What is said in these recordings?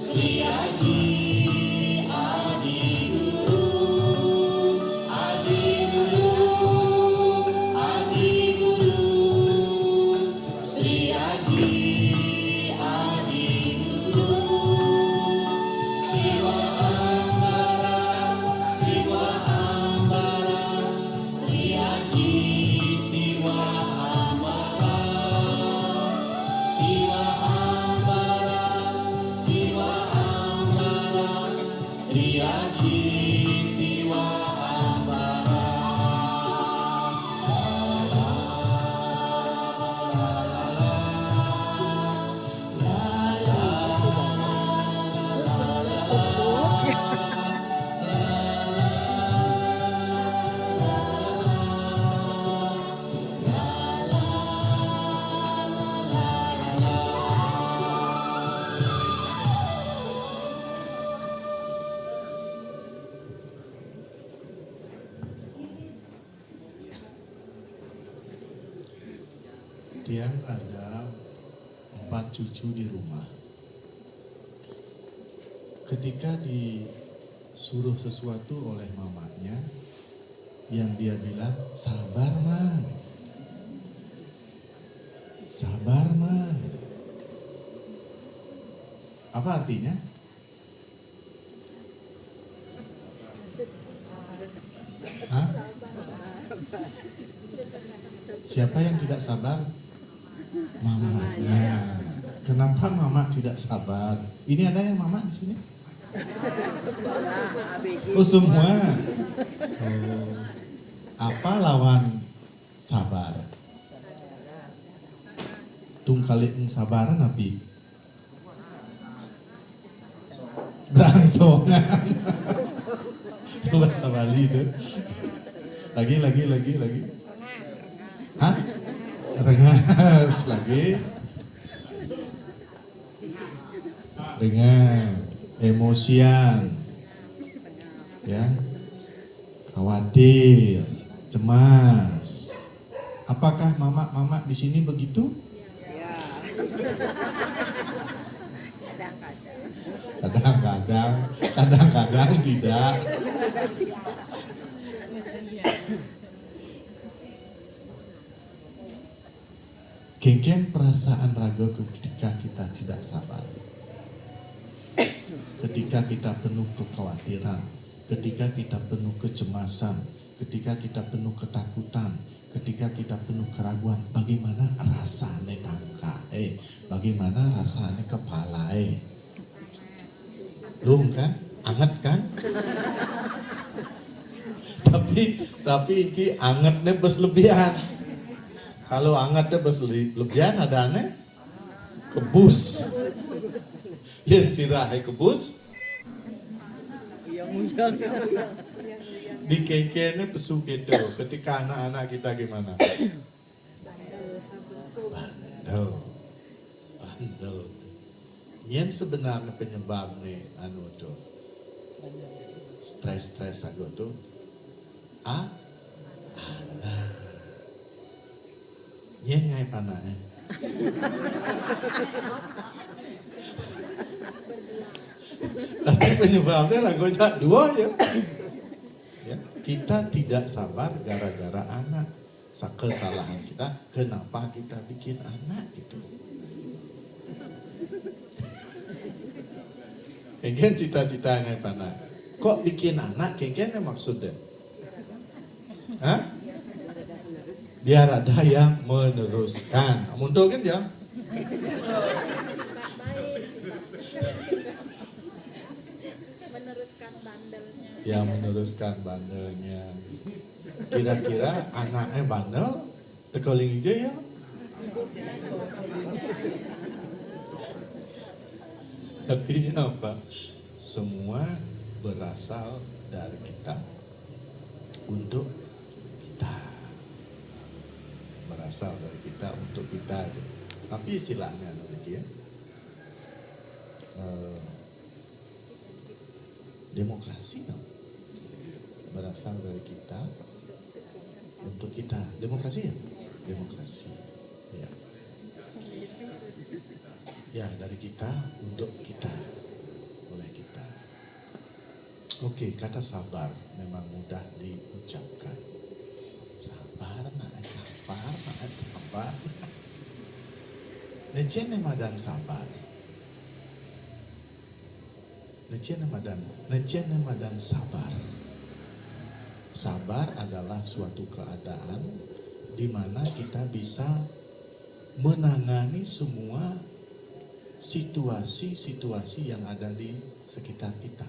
Sri Adi, Adi Guru, Adi Guru, Adi Guru, Sri Adi, Adi Guru, Siwa Ambara, Siwa Ambara, Sri Adi, Siwa Ambara, Siwa Ambara, Siwa Ambara, Sri Adi, Siwa Ambara. Dia ada 4 cucu di rumah. Ketika disuruh sesuatu oleh mamanya, yang dia bilang, sabar ma, sabar ma. Apa artinya? Hah? Siapa yang tidak sabar? Mamanya. Kenapa mama tidak sabar? Ini ada yang mama di sini? Oh semua. Oh. Apa lawan sabar? Tungkalik sabaran nabi. Berangsongan. Coba Bali itu. Lagi. Hah? Rengas lagi. Dengan emosian. Ya. Khawatir, cemas. Apakah mama di sini begitu? Kadang-kadang tidak. Kengken perasaan raga ketika kita tidak sabar. Ketika kita penuh kekhawatiran, ketika kita penuh kecemasan, ketika kita penuh ketakutan, ketika kita penuh keraguan, bagaimana rasanya tangka, bagaimana rasanya kepala, lung kan, anget kan? tapi ini angetnya berlebihan. Kalau angetnya berlebihan ada aneh kebus. Yang sirahai kebus. Di kekenya pesu gitu. Ketika anak-anak kita gimana? Bandel. Yang sebenarnya penyebabnya anu tuh stres aku tuh anak. Yang ngai panah. Tapi penyebabnya lagunya dua ya. Kita tidak sabar gara-gara anak. Kesalahan kita, kenapa kita bikin anak itu? Kengken cita-citanya panah. Kok bikin anak? Kengken maksudnya? Hah? Biar ada yang meneruskan. Muncul kan ya? Meneruskan bandelnya. Ya meneruskan bandelnya. Kira-kira anaknya bandel, tekoling aja ya? Artinya apa? Semua berasal dari kita untuk kita. Berasal dari kita untuk kita. Tapi istilahnya lagi ya. Demokrasi berasal dari kita untuk kita. Demokrasi ya? Demokrasi. Ya. Ya, dari kita untuk kita. Oke, kata sabar memang mudah diucapkan. Sabar, sabar. Necene madan sabar. Necene madan sabar. Sabar adalah suatu keadaan di mana kita bisa menangani semua situasi-situasi yang ada di sekitar kita.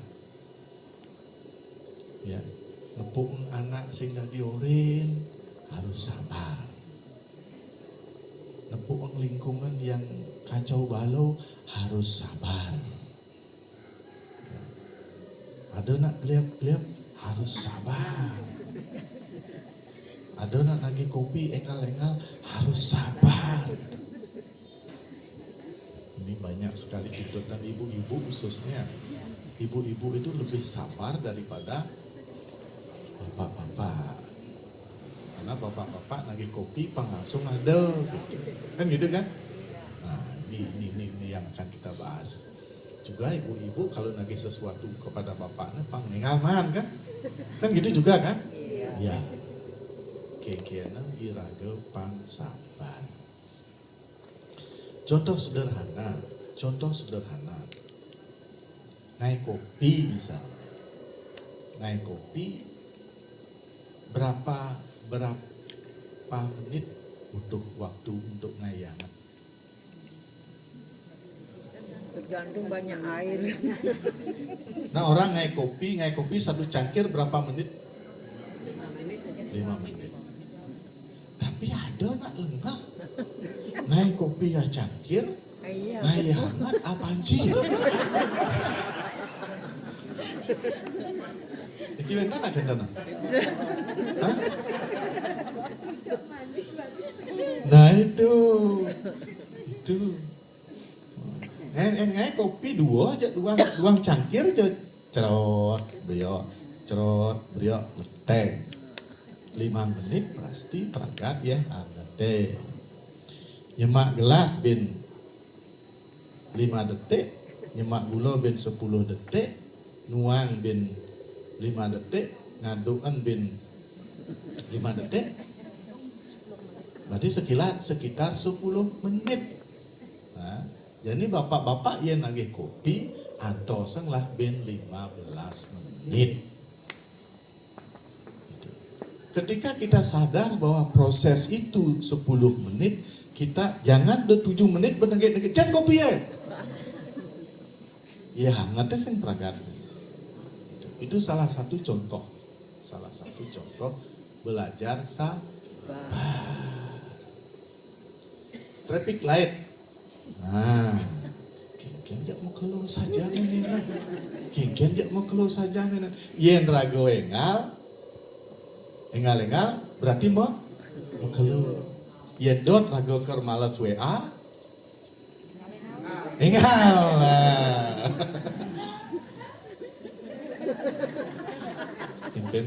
Ya, nepung anak sing dioren harus sabar. Nepung lingkungan yang kacau balau harus sabar. Ya. Ada nak liap-liap harus sabar. Ada nak lagi kopi engal-engal harus sabar. Ini banyak sekali tuntutan ibu-ibu, khususnya ibu-ibu itu lebih sabar daripada bapak-bapak. Karena bapak-bapak lagi kopi langsung ada gitu. Kan gitu kan? Nah, ini yang akan kita bahas. Juga ibu-ibu kalau lagi sesuatu kepada bapaknya pangengaman kan? Kan gitu juga kan? Iya. Kekianan iraga pang sabar. Contoh sederhana. Naik kopi misalnya. Naik kopi berapa menit butuh waktu untuk ngayangan? Tergantung banyak air. Nah, orang naik kopi satu cangkir berapa menit? 5 menit. Tapi ada nak lengah. Naik kopi ya cangkir, Iya. ngayangan apaan sih? Iki benar nak gendana? Hah? Nah itu. Ngai kopi dua aja, dua cangkir aja. Cerot, beliau, leteh. 5 menit pasti perangkat ya, leteh. Nyemak gelas bin 5 detik, nyemak gula bin 10 detik, nuang bin 5 detik, ngadukan bin 5 detik. Berarti sekitar 10 menit. Nah, jadi bapak-bapak yang nagih kopi antosan lah bin 15 menit. Ketika kita sadar bahwa proses itu 10 menit, kita jangan 7 menit benegit-negit can kopi ya. Ya, hangatnya sing pragat. Itu salah satu contoh belajar sabar. Traffic light. Nah, kenjak mau keluar saja nih. Kenjak mau keluar saja nih. Yen rago engal berarti mau keluar. Yen dot rago ker malas WA. Engal. Mungkin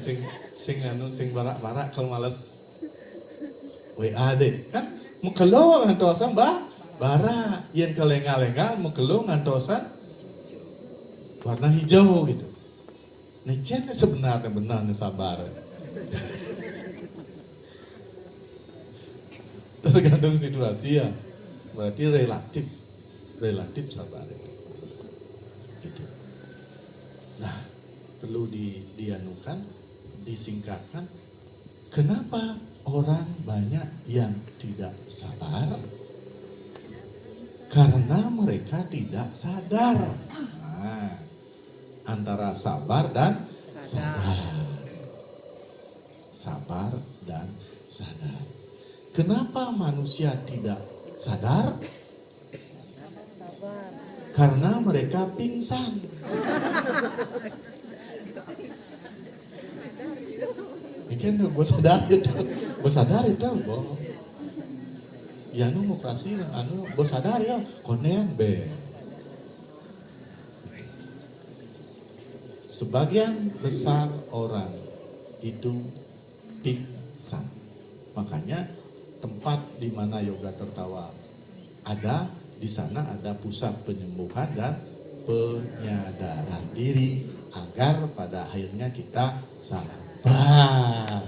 sing barak-barak kalau malas WA deh kan mau keluar ngantosan bara yen kelengal-lengal mau keluar ngantosan warna hijau gitu. Necen sebenarnya benar sabar. Tergantung situasi ya. Berarti relatif sabar. Gitu. Nah, perlu dianukan, disingkatkan. Kenapa orang banyak yang tidak sabar? Karena mereka tidak sadar. Nah, antara sabar dan sadar. Sabar dan sadar. Kenapa manusia tidak sadar? Karena mereka pingsan. Mungkin gue sadar itu, boh. Ya mau operasi, gue sadar ya, konean be. Sebagian besar orang itu pingsan. Makanya tempat di mana yoga tertawa ada, di sana ada pusat penyembuhan dan penyadaran diri. agar pada akhirnya kita sabar.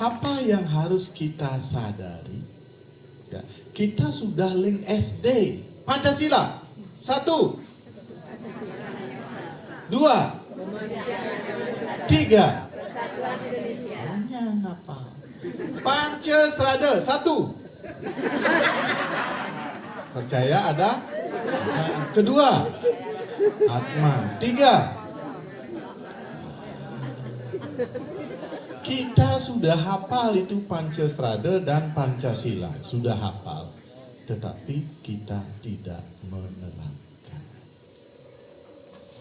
Apa yang harus kita sadari? Ya, kita sudah link SD Pancasila. 1, 2, 3. Punya ngapa? Pancasrada 1. Percaya ada? Kedua, Atma. 3. Kita sudah hafal itu Pancasrada dan Pancasila, sudah hafal, tetapi kita tidak menerapkan.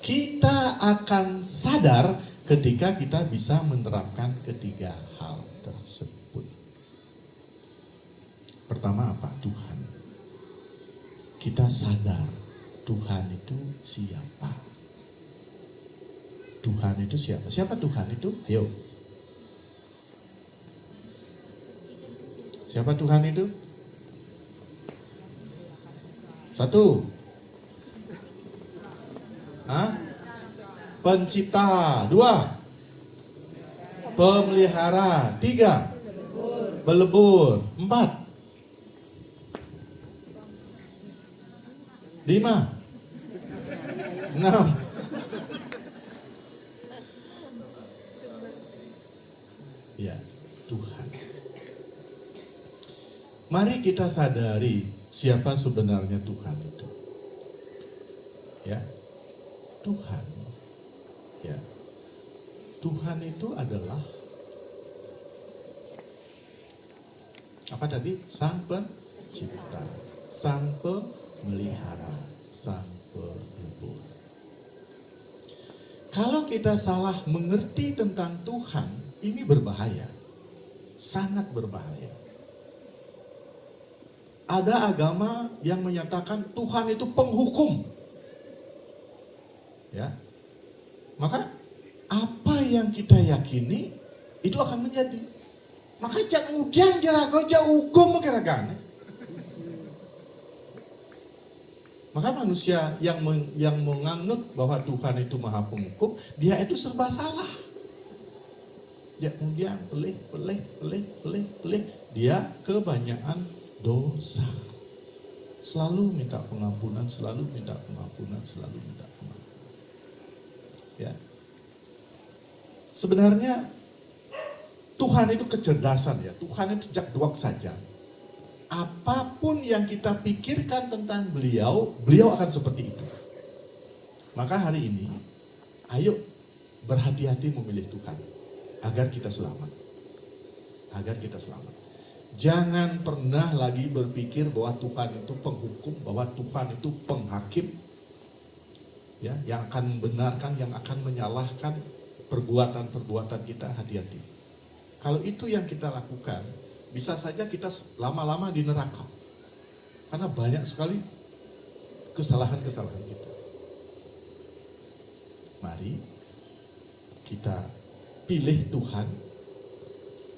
Kita akan sadar ketika kita bisa menerapkan ketiga hal tersebut. Pertama apa? Tuhan. Kita sadar Tuhan itu siapa? Tuhan itu siapa? Siapa Tuhan itu? Ayo. Siapa Tuhan itu? 1. Pencipta. 2. Pemelihara. 3. Belebur. 4. 5. 6. Ya, Tuhan. Mari kita sadari siapa sebenarnya Tuhan itu. Ya. Tuhan. Ya. Tuhan itu adalah apa tadi? Sang pencipta, sang pemelihara, sang pelebur. Kalau kita salah mengerti tentang Tuhan, ini berbahaya. Sangat berbahaya. Ada agama yang menyatakan Tuhan itu penghukum. Ya. Maka apa yang kita yakini itu akan menjadi. Maka jangan ujian kira-kira jauh hukum kira-kira. Maka manusia yang menganut bahwa Tuhan itu maha penghukum, dia itu serba salah. Dia kemudian pelih. Dia kebanyakan dosa. Selalu minta pengampunan, selalu minta pengampunan. Ya. Sebenarnya Tuhan itu kecerdasan ya. Tuhan itu jakduak saja. Apapun yang kita pikirkan tentang beliau akan seperti itu. Maka hari ini, ayo berhati-hati memilih Tuhan agar kita selamat. Jangan pernah lagi berpikir bahwa Tuhan itu penghukum, bahwa Tuhan itu penghakim, ya, yang akan membenarkan, yang akan menyalahkan perbuatan-perbuatan kita. Hati-hati. Kalau itu yang kita lakukan, bisa saja kita lama-lama di neraka. Karena banyak sekali kesalahan-kesalahan kita. Mari kita pilih Tuhan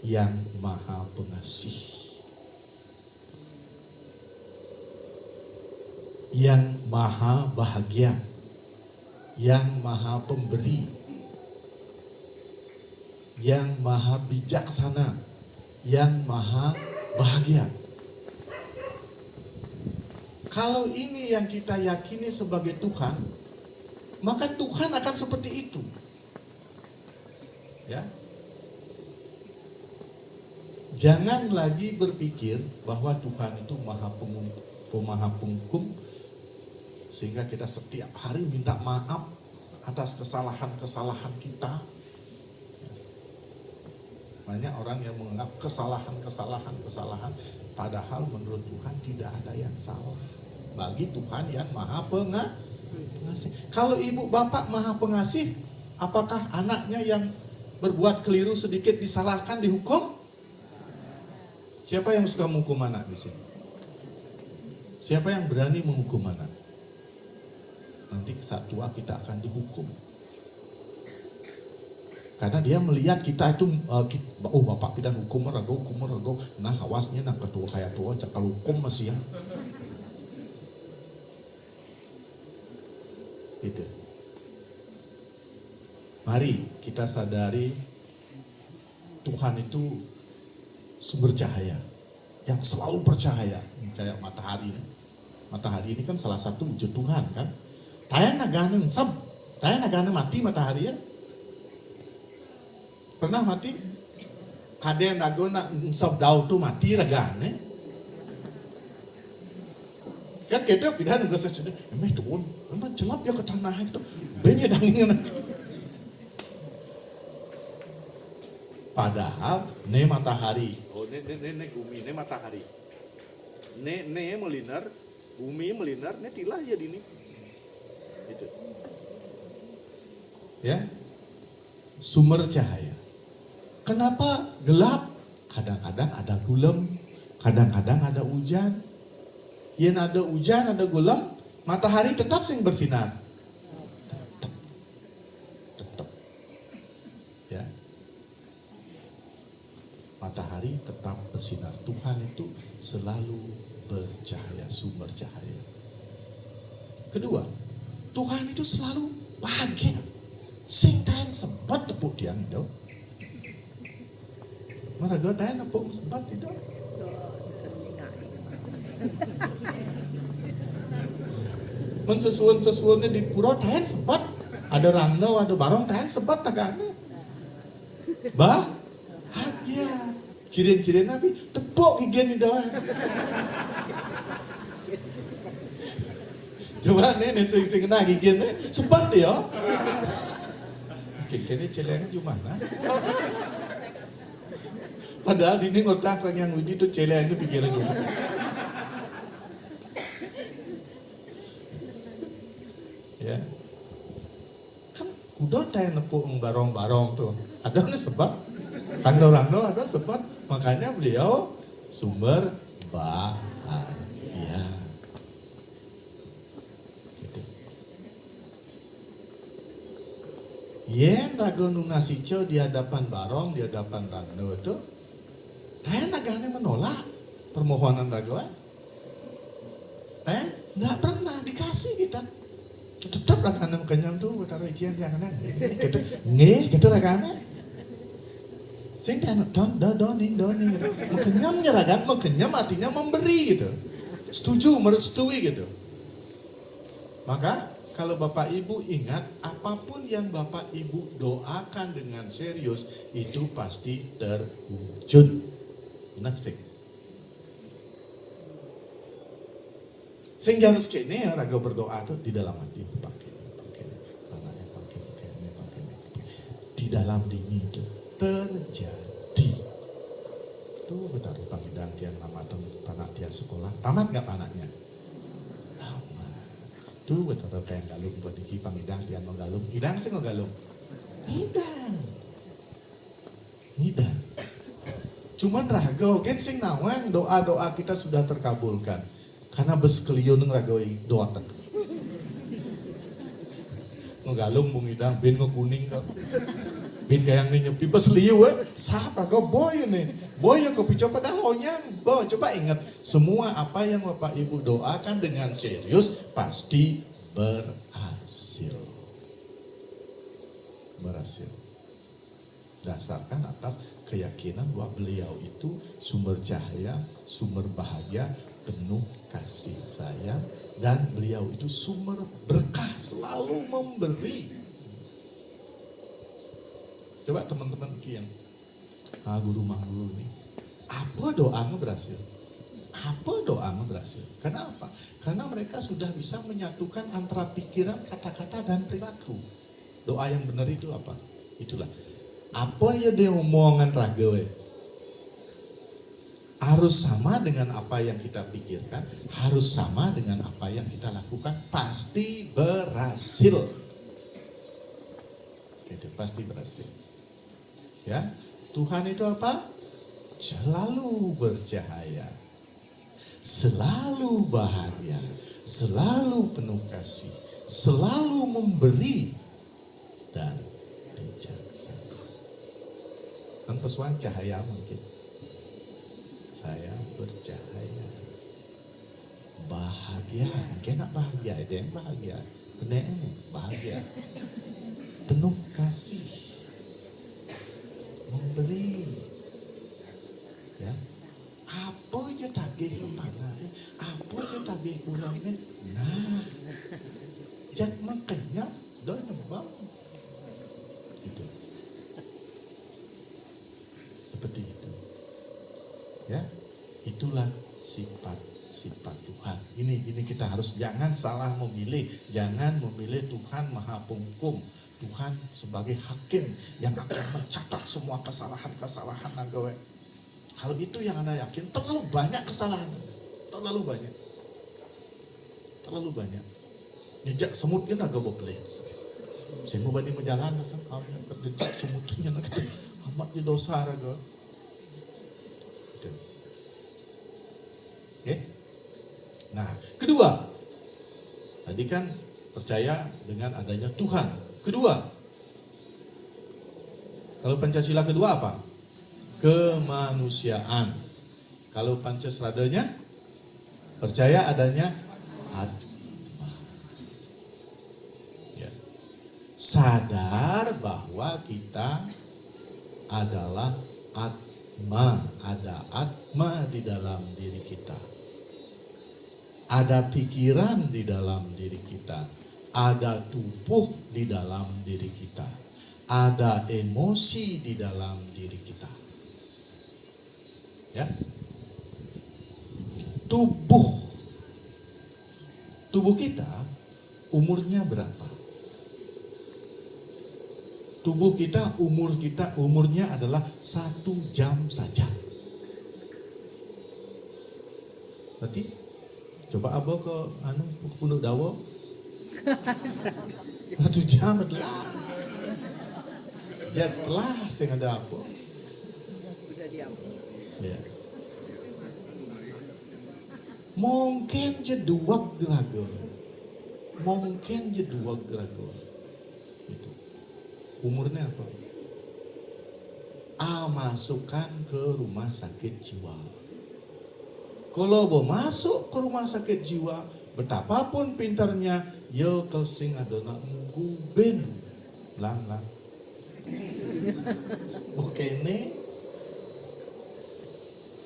yang maha pengasih, yang maha bahagia, yang maha pemberi, yang maha bijaksana, yang maha bahagia. Kalau ini yang kita yakini sebagai Tuhan, maka Tuhan akan seperti itu. Ya. Jangan lagi berpikir bahwa Tuhan itu maha penghukum, sehingga kita setiap hari minta maaf atas kesalahan-kesalahan kita. Banyak orang yang menganggap kesalahan, padahal menurut Tuhan tidak ada yang salah. Bagi Tuhan yang maha pengasih. Kalau ibu bapak maha pengasih, apakah anaknya yang berbuat keliru sedikit disalahkan, dihukum? Siapa yang suka menghukum anak di sini? Siapa yang berani menghukum anak? Nanti saat tua kita akan dihukum. Karena dia melihat kita itu, bapak kita hukum merago. Nah awasnya nak ketua kayak tua cakal hukum masih ya. Gitu. Mari kita sadari Tuhan itu sumber cahaya yang selalu bercahaya, kayak matahari. Matahari ini kan salah satu wujud Tuhan kan. Tayan nagana mati matahari ya. Pernah mati? Kadang nagona sab daw tu mati ragane. Kan kita pindah nunggu sesuatu. Emang turun, emang celap ya ke tanah itu. Banyak dangin. Padahal ne matahari. Oh ne bumi ne matahari. Ne melinar, bumi melinar, ne tilah ya dini. Itu. Ya. Sumber cahaya. Kenapa gelap? Kadang-kadang ada gulem, kadang-kadang ada hujan. Yen ada hujan, ada gulem, matahari tetap sing bersinar. Tetap. Ya. Matahari tetap bersinar. Tuhan itu selalu bercahaya, sumber cahaya. Kedua, Tuhan itu selalu bahagia. Sing tahan sempat tepuk diang itu. Mana gue tahan tepuk sempat itu. Mensesuan-sesuannya di pura tahan sempat. Ada rangno, ada barong tahan sempat tagana. Bahagia. Cirin-cirin nabi tepuk gigian itu. Coba nih sing kena gigian sempat ya. Kayaknya celengan cuma mana? Padahal ini ngotak sang yang uji itu celengan itu pikiran gue. Ya, kan kuda teh nepuk barong-barong tuh. Ada nih sebab, rangno ada sebab. Makanya beliau sumber bahagia. Gitu. Yen rago nunasico di hadapan barong, di hadapan rangno itu, teh nagane menolak permohonan ragoan. Nggak pernah dikasih kita. Tetap ragane kenyang tuh, taruh ijian dia kena. Gitu, gitu ragane. Sing doni. Mengenyamnya ragan, mengenyam artinya memberi gitu. Setuju, merestui gitu. Maka kalau Bapak Ibu ingat, apapun yang Bapak Ibu doakan dengan serius, itu pasti terwujud. Next. Sehingga harus kene ya raga berdoa tuh di dalam hati. Pakai. Di dalam dini itu terjadi. Tuh betul panggilan tiang nama anak dia sekolah. Tamat nggak anaknya? Tuh betul kayak galung buat iki pangidang dia mau galung. Hidang sih mau galung. Hidang. Cuman raga kan sing nawang doa-doa kita sudah terkabulkan. Karena bes keliyun ragoi doa tek. Ngegalung mung hidang bin kuning kan. Bin kayang ni nyepi bes liu sah raga boy nih. Boy ya kopi coba dah lonyang. Boy coba ingat semua apa yang Bapak Ibu doakan dengan serius pasti berhasil. Berhasil. Dasarkan atas keyakinan bahwa beliau itu sumber cahaya, sumber bahagia, penuh kasih sayang, dan beliau itu sumber berkah, selalu memberi. Coba teman-teman yang guru nih, apa doanya berhasil? Apa doanya berhasil? Kenapa? Karena mereka sudah bisa menyatukan antara pikiran, kata-kata, dan perilaku. Doa yang benar itu apa? Itulah. Apa ya dia omongan ragawe? Harus sama dengan apa yang kita pikirkan, harus sama dengan apa yang kita lakukan, pasti berhasil. Itu pasti berhasil. Ya, Tuhan itu apa? Selalu bercahaya, selalu bahagia, selalu penuh kasih, selalu memberi, dan bijaksana. Kan pesuan cahaya mungkin. Saya bercahaya. Bahagia. Mungkin nak bahagia. Ada yang bahagia. Bener, bahagia. Penuh kasih. Memberi. Ya. Apa aja tagih kemana? Apa aja tagih pulangnya? Nah, jak makanya doa nembang. Itu. Seperti itu. Ya, itulah sifat Tuhan. Ini kita harus jangan salah memilih, jangan memilih Tuhan Maha Penghukum, Tuhan sebagai hakim yang akan mencatat semua kesalahan nagawe. Kalau itu yang Anda yakin, terlalu banyak kesalahan, terlalu banyak. Jejak semutnya naga boleh. Saya mau banding menjalan, jejak semutnya naga amat di dosa raga. Oke. Nah, kedua, tadi kan percaya dengan adanya Tuhan. Kedua, kalau Pancasila kedua apa? Kemanusiaan. Kalau Pancaseladanya percaya adanya atma. Ya. Sadar bahwa kita adalah atma, ada atma di dalam diri kita. Ada pikiran di dalam diri kita, ada tubuh di dalam diri kita, ada emosi di dalam diri kita. Ya. Tubuh kita umurnya berapa? Tubuh kita umurnya adalah 1 jam saja. Berarti coba abah ke Punduk Dawo 1 jam adalah. Setelah saya ada apa? Udah diam. Ya. Mungkin jeduak gerago. Itu. Umurnya apa? Masukkan ke rumah sakit jiwa. Kalau mau masuk ke rumah sakit jiwa, betapapun pintarnya, yo kelsing adona nguben lang. Oke nih,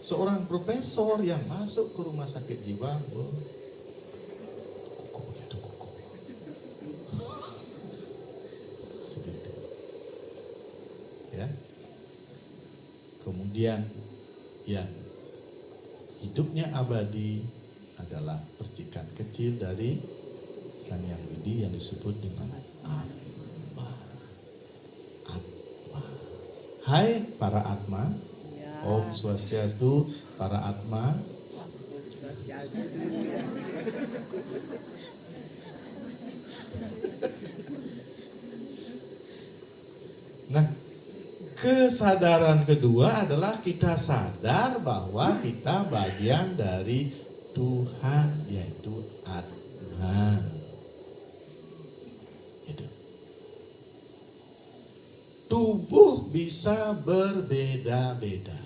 seorang profesor yang masuk ke rumah sakit jiwa, kuku. Segitu. Ya. Kemudian, ya. Hidupnya abadi adalah percikan kecil dari Sang Hyang Widi yang disebut dengan Atma. Hai para Atma, Ya. Om Swastiastu, para Atma. Nah, kesadaran kedua adalah kita sadar bahwa kita bagian dari Tuhan, yaitu Atma. Gitu. Tubuh bisa berbeda-beda.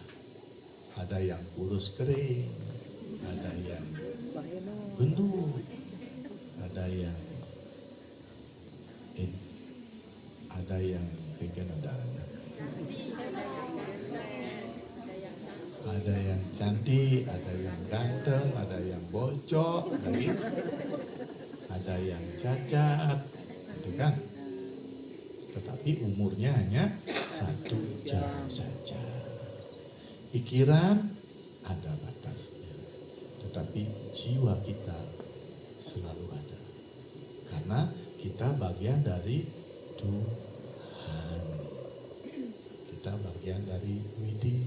Ada yang kurus kering, ada yang gendut, ada yang vegan, ada yang cantik, ada yang ganteng, ada yang bocok, ada yang cacat, gitu kan? Tetapi umurnya hanya 1 jam saja. Pikiran ada batasnya, tetapi jiwa kita selalu ada. Karena kita bagian dari Tuhan. Kita bagian dari Widi.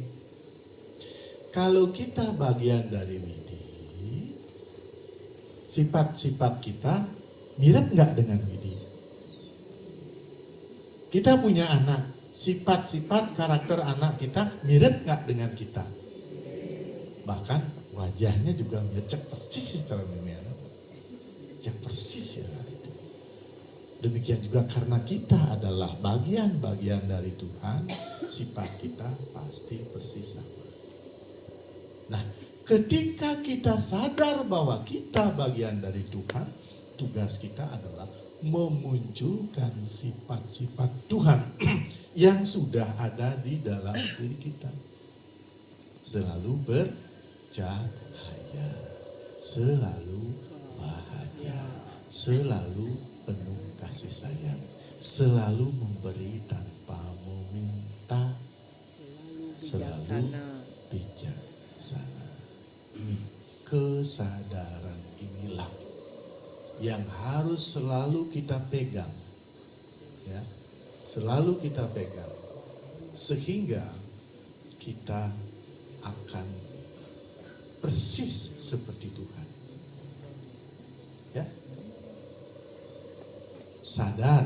Kalau kita bagian dari Widi, sifat-sifat kita mirip nggak dengan Widi? Kita punya anak, sifat-sifat karakter anak kita mirip nggak dengan kita? Bahkan wajahnya juga mirip, cek persis secara mimiana, cek persis ya itu. Demikian juga karena kita adalah bagian-bagian dari Tuhan, sifat kita pasti persis sama. Nah, ketika kita sadar bahwa kita bagian dari Tuhan, tugas kita adalah memunculkan sifat-sifat Tuhan yang sudah ada di dalam diri kita. Selalu bercahaya, selalu bahagia, selalu penuh kasih sayang, selalu memberi tanpa meminta, selalu bijaksana. Ini kesadaran inilah yang harus selalu kita pegang, ya, selalu kita pegang, sehingga kita akan persis seperti Tuhan, ya, sadar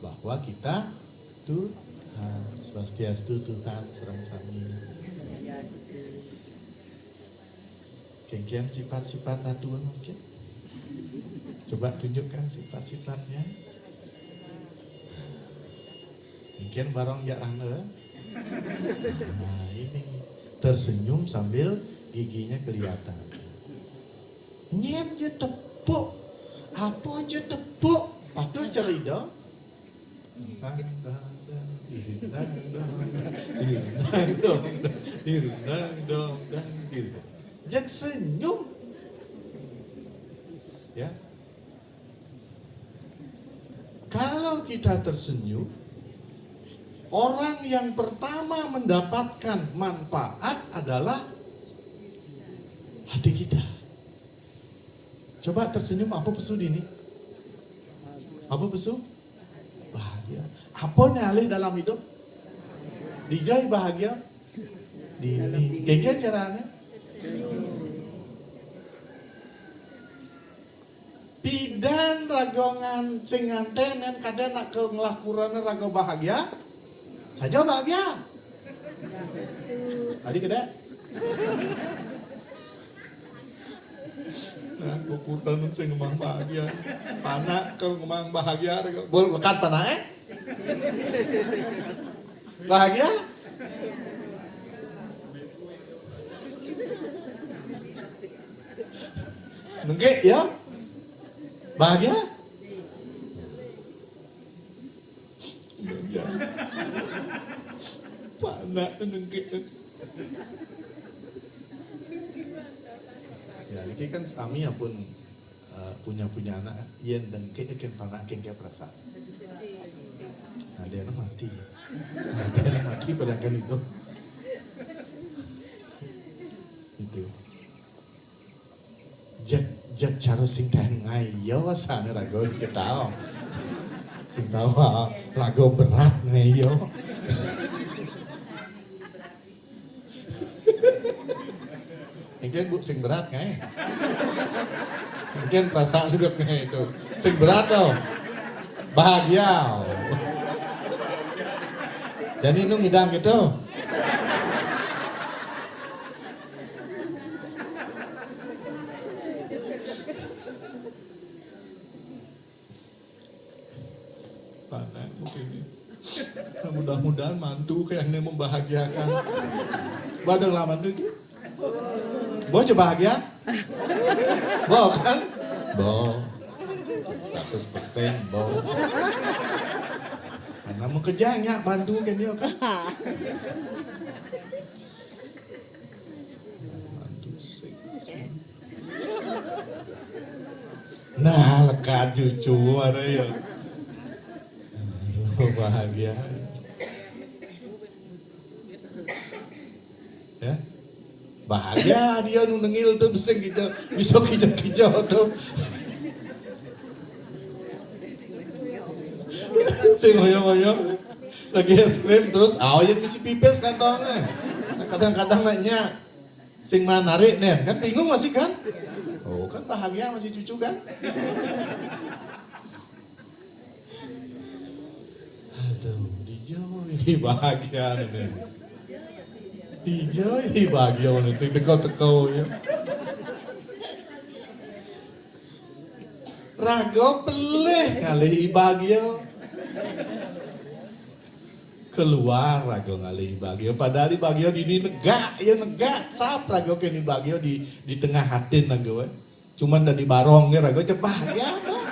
bahwa kita Tuhan, swastiastu Tuhan serang sami. Kengkian sifat-sifat Tuhan mungkin. Coba tunjukkan sifat-sifatnya. Mungkin barong jarang. Nah, ini tersenyum sambil giginya kelihatan. Nyem je tepuk. Apa je tepuk? Patuh cerido. Jangan senyum. Ya. Kalau kita tersenyum, orang yang pertama mendapatkan manfaat adalah hati kita. Coba tersenyum, apa pesu ini? Apa pesu? Bahagia. Apa nyali dalam hidup? Dijai bahagia? Dini. Kayak caranya? Pidan ragongan sing ngantenen kadang nak ke ngelakurannya rago bahagia saja bahagia. Tadi keda. Nah, kukutan sing ngomong bahagia. Panak kalau ngomong bahagia, boleh lekat panak bahagia. Nengke ya. Bahagia? Ya. Panak nengke. Ya, ini kan kami pun punya anak, yang dengke akan panak kengke perasaan. Ada yang mati, pada kali itu. Itu. Jak cara sing teh ngayo wasane rago diketahu. Sing tahu rago berat ngayo. Mungkin bu sing berat ngai. Mungkin perasaan juga ngai itu. Sing berat tuh. Bahagia. Jadi nu ngidam gitu. Mudah-mudahan mantu kayak yang membahagiakan. Badang lah mantu itu. Bo coba bahagia? Bo kan? Bo 100% bo. Karena mau kejangnya bantu kan dia kan. Mantu sing. Nah lekat cucu ada ya. Bahagia. Ya. Bahagia dia nu nengil tuh sing gitu, bisa kicau-kicau tuh. Sing hoyo-hoyo lagi es krim terus yang misi pipes kantongnya. Kadang-kadang nanya sing mana narik nen, kan bingung masih kan? Oh kan bahagia masih cucu kan? Aduh, dijauh ini bahagia nih. Dijauh ini bahagia nih, sing teko-teko ya. Rago peleh kali bahagia. Keluar rago ngali bahagia, padahal bahagia di negak, sap rago kini bahagia di tengah hati rago. Cuman dari barong rago cek bahagia tuh.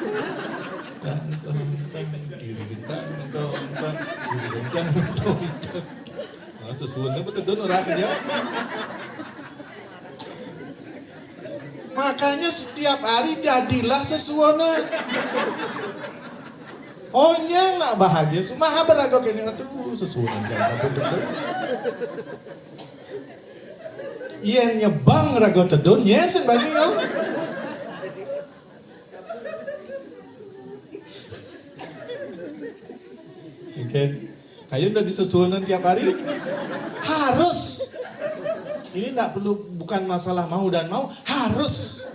tang tong tang diri tang tong tang diri tang tong tang. Nah, sesuatu betul don orang dia. Makanya setiap hari jadilah sesuatu. Onyang nak bahagia, sumaha berago kene aduh sesuatu kan betul. Yen nyebang rago tedon yen sen bagi yo. Oke, kayu udah disesuaikan tiap hari. Harus. Ini enggak perlu, bukan masalah mau dan mau, harus.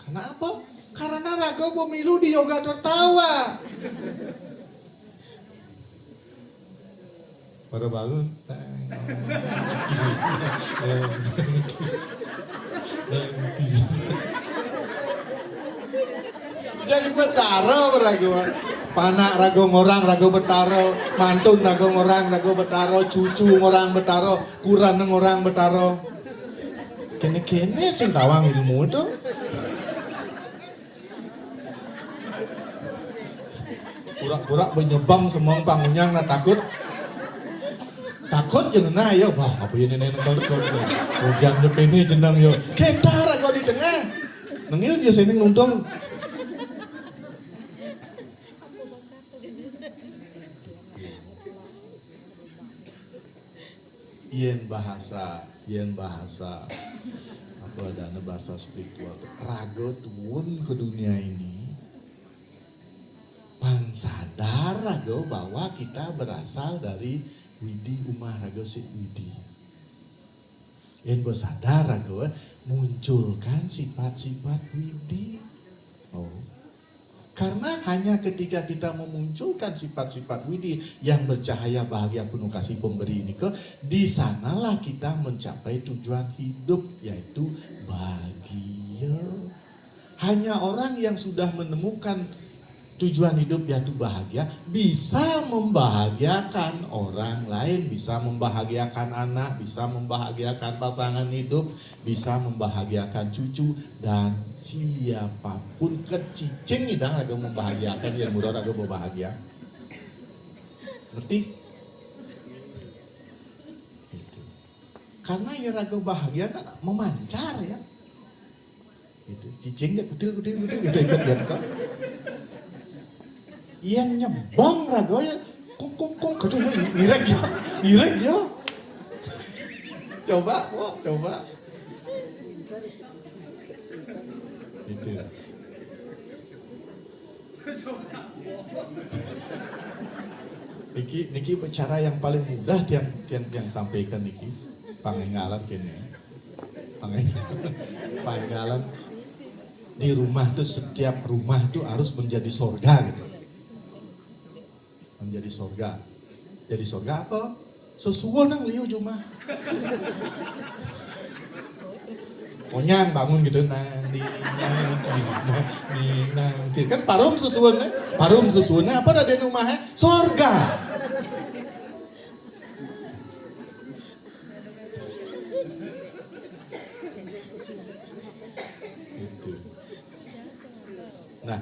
Karena apa? Karena raga pemilu di yoga tertawa. Baru bangun. Jangan betaro berago. Panak rago ngorang rago betaro, mantun rago ngorang rago betaro, cucu ngorang betaro, kuran ngorang betaro. Kene-kene sing tawang ilmu itu. Pura-pura menyebang semong pangunyang na takut. Takut jangan na yo, bah apa ini nenek kalau jangan kene jenang yo. Kita rago di tengah. Nengil dia sini nuntung. Yen bahasa apa adanya bahasa spiritual rago turun ke dunia ini pang sadar rago bahwa kita berasal dari widi umah rago si widi yen bersadar rago munculkan sifat-sifat widi. Karena hanya ketika kita memunculkan sifat-sifat widi yang bercahaya bahagia penuh kasih pemberi ini di sanalah kita mencapai tujuan hidup yaitu bahagia. Hanya orang yang sudah menemukan tujuan hidup yaitu bahagia bisa membahagiakan orang lain, bisa membahagiakan anak, bisa membahagiakan pasangan hidup, bisa membahagiakan cucu dan siapapun kecicing hidang raga membahagiakan yang mudah raga berbahagia. Ngerti? Gitu. Karena ya raga bahagia kan memancar ya. Gitu. Cicing ya kutil gitu ikut ya kan. Yang nyebang raga ya kong gitu ya nirek ya. Coba. Itu. Niki bicara yang paling mudah yang sampaikan niki pangengalan kene. Pangengalan di rumah tuh setiap rumah tuh harus menjadi surga gitu. Menjadi surga. Jadi surga apa? Sesuatu nang liu cuma. Onyang bangun gitu nanti kan parum susuannya apa ada di rumahnya surga. Itu. Nah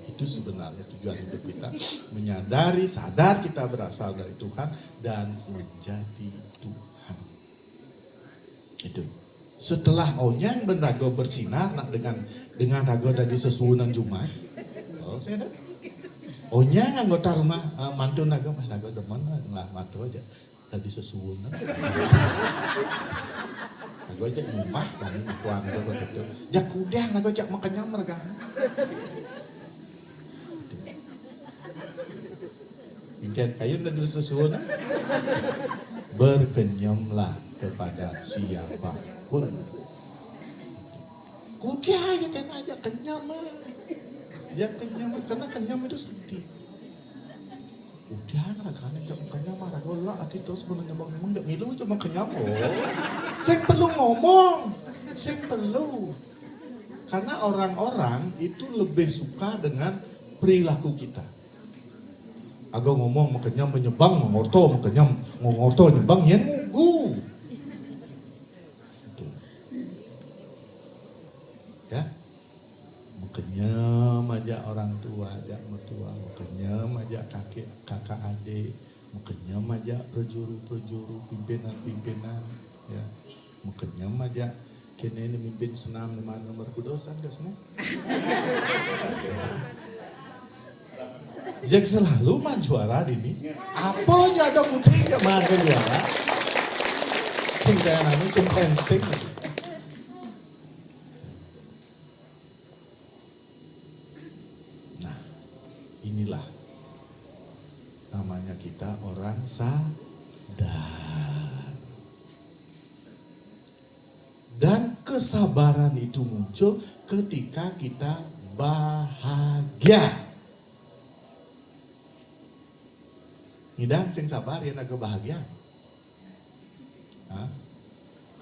itu sebenarnya tujuan hidup kita, menyadari sadar kita berasal dari Tuhan dan menjadi Tuhan. Itu. Setelah onyang benrago bersinar dengan rago dari sesuunan Jumat. Oh, saya ada. Onyang anggota rumah mantu nago demen lah mantu aja dari sesuunan. Nago aja rumah dari kuan nago gitu. Jak udah nago jak makanya mereka. Ingin kayu dari sesuunan. Berkenyamlah kepada siapapun. Kudia aja kenyam. Ya kenyam karena kenyam itu sedih. Udah ragane jam kenyam raga lah ati terus menyambang enggak milu cuma kenyam Sing perlu ngomong, sing perlu. Karena orang-orang itu lebih suka dengan perilaku kita. Agak ngomong makanya menyebang ngorto nyebang yen ngugu. Gitu. Ya. Makanya aja orang tua, aja mertua, kenyam aja kakak adik, kenyam aja prejuru, pimpinan, ya, kenyam aja kini ini mimpin senam nomor kudosan kasnya. Jek selalu man juara dini. Apa aja ada kuting ke man juara? Sing kaya nami sing pensing. Nah, inilah namanya kita orang sadar. Dan kesabaran itu muncul ketika kita bahagia. Ngidang sing sabar ya naga bahagia. Hah?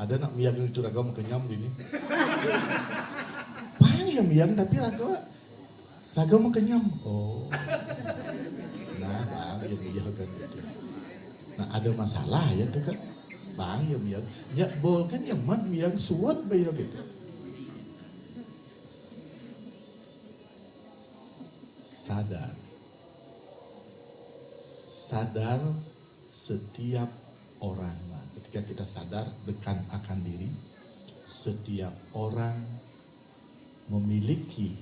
Ada nak miang itu raga kenyam dini. Pang ya miang tapi raga kenyam. Oh. Nah, bang ya miang kan gitu. Nah ada masalah ya tuh kan. Bang ya miang. Ya bukan yang man miang suat bayo gitu. Sadar setiap orang. Nah, ketika kita sadar akan diri, setiap orang memiliki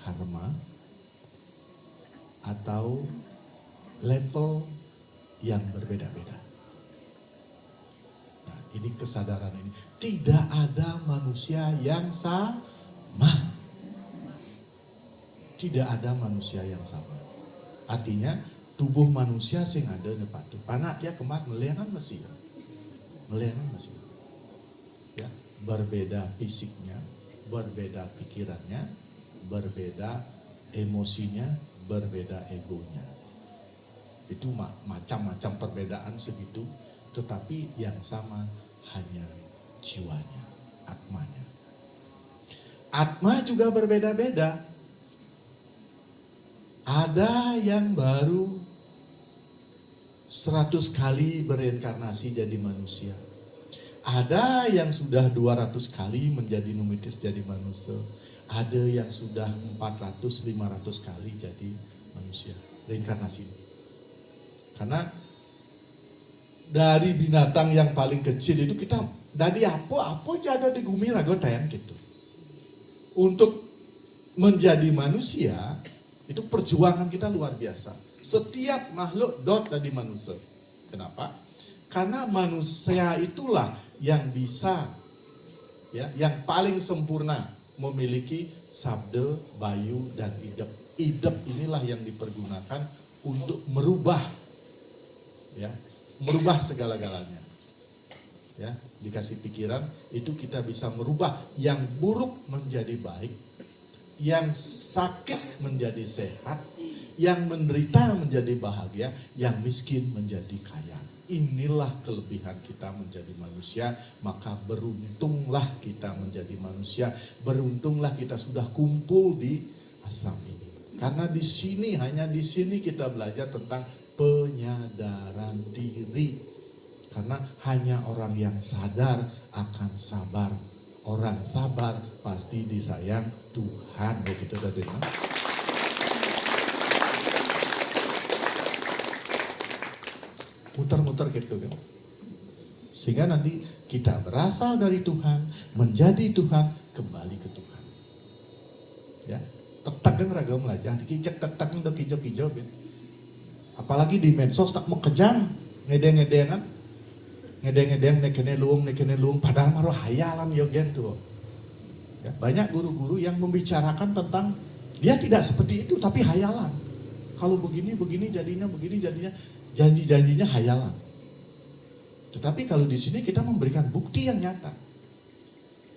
karma atau level yang berbeda-beda. Nah, ini kesadaran ini. Tidak ada manusia yang sama. Tidak ada manusia yang sama. Artinya tubuh manusia sing ada ne patu. Panak dia kemat melenan masih. Ya, berbeda fisiknya, berbeda pikirannya, berbeda emosinya, berbeda egonya. Itu macam-macam perbedaan segitu, tetapi yang sama hanya jiwanya, atmanya. Atma juga berbeda-beda. Ada yang baru 100 kali bereinkarnasi jadi manusia. Ada yang sudah 200 kali menjadi numitis jadi manusia. Ada yang sudah 400-500 kali jadi manusia. Reinkarnasi. Karena dari binatang yang paling kecil itu kita dari apa aja ada di bumi ragotayan gitu. Untuk menjadi manusia itu perjuangan kita luar biasa. Setiap makhluk dari manusia. Kenapa? Karena manusia itulah yang bisa, ya, yang paling sempurna memiliki sabda, bayu, dan idep. Idep inilah yang dipergunakan untuk merubah, ya, merubah segala-galanya. Ya, dikasih pikiran itu kita bisa merubah yang buruk menjadi baik, yang sakit menjadi sehat, yang menderita menjadi bahagia, yang miskin menjadi kaya. Inilah kelebihan kita menjadi manusia, maka beruntunglah kita menjadi manusia, beruntunglah kita sudah kumpul di ashram ini. Karena di sini, hanya di sini kita belajar tentang penyadaran diri. Karena hanya orang yang sadar akan sabar. Orang sabar pasti disayang Tuhan, begitu tadi. Muter-muter gitu kan. Sehingga nanti kita berasal dari Tuhan, menjadi Tuhan, kembali ke Tuhan. Ya, tetak ragam belajar, dikicek tetak udah hijau-hijau gitu. Apalagi di medsos tak mau kejang, ngedeng-ngedengan, ngedeng-ngedeng nekene luung, padahal maruh hayalan yogen tuh. Ya, banyak guru-guru yang membicarakan tentang dia tidak seperti itu tapi hayalan. Kalau begini jadinya, janji-janjinya hayalan. Tetapi kalau di sini kita memberikan bukti yang nyata.